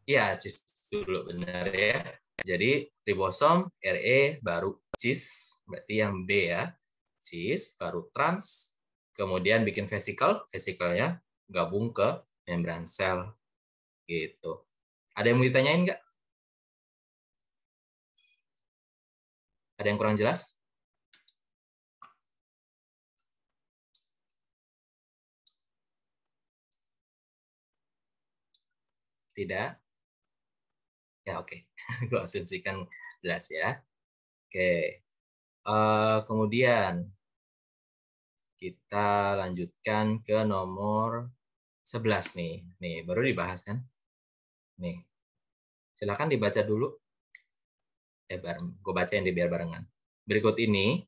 Iya, cis dulu benar ya. Jadi ribosom, RE, baru cis, berarti yang B ya. Cis, baru trans, kemudian bikin vesikel, vesikelnya gabung ke membran sel. Gitu. Ada yang mau ditanyain nggak? Ada yang kurang jelas? Tidak? Ya oke. Gue asumsikan jelas ya. Oke. Kemudian kita lanjutkan ke nomor 11 nih. Nih, baru dibahas kan? Nih. Silakan dibaca dulu. Gue bacain di biar barengan. Berikut ini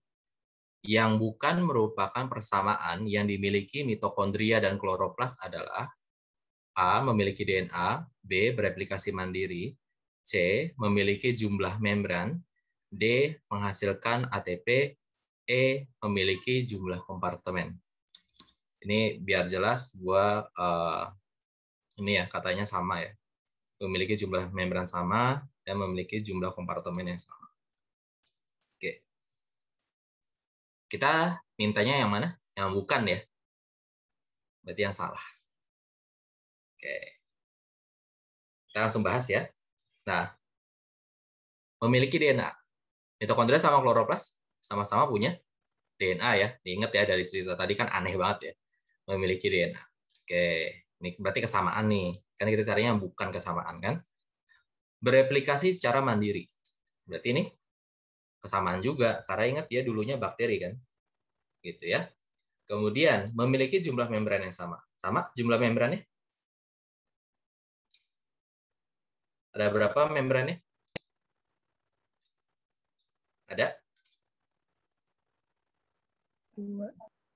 yang bukan merupakan persamaan yang dimiliki mitokondria dan kloroplas adalah A. Memiliki DNA, B. Bereplikasi mandiri, C. Memiliki jumlah membran, D. Menghasilkan ATP, E. Memiliki jumlah kompartemen. Ini biar jelas, ini ya katanya sama ya. Memiliki jumlah membran sama dan memiliki jumlah kompartemen yang sama. Oke. Kita mintanya yang mana? Yang bukan ya. Berarti yang salah. Oke. Kita langsung bahas ya. Nah, memiliki DNA. Mitokondria sama kloroplas sama-sama punya DNA ya. Diingat ya dari cerita tadi kan aneh banget ya. Memiliki DNA. Oke, ini berarti kesamaan nih. Kan kita carinya bukan kesamaan kan. Bereplikasi secara mandiri. Berarti ini kesamaan juga karena ingat dia dulunya bakteri kan. Gitu ya. Kemudian memiliki jumlah membran yang sama. Sama jumlah membrannya? Ada berapa membrannya? Ada? Dua.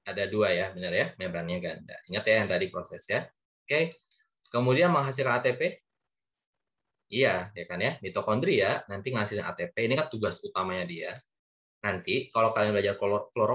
Ada 2 ya, benar ya, membrannya ganda. Ingat ya yang tadi prosesnya. Oke. Kemudian menghasilkan ATP. Iya, ya kan ya. Mitokondria nanti ngasilin ATP. Ini kan tugas utamanya dia. Nanti kalau kalian belajar kloro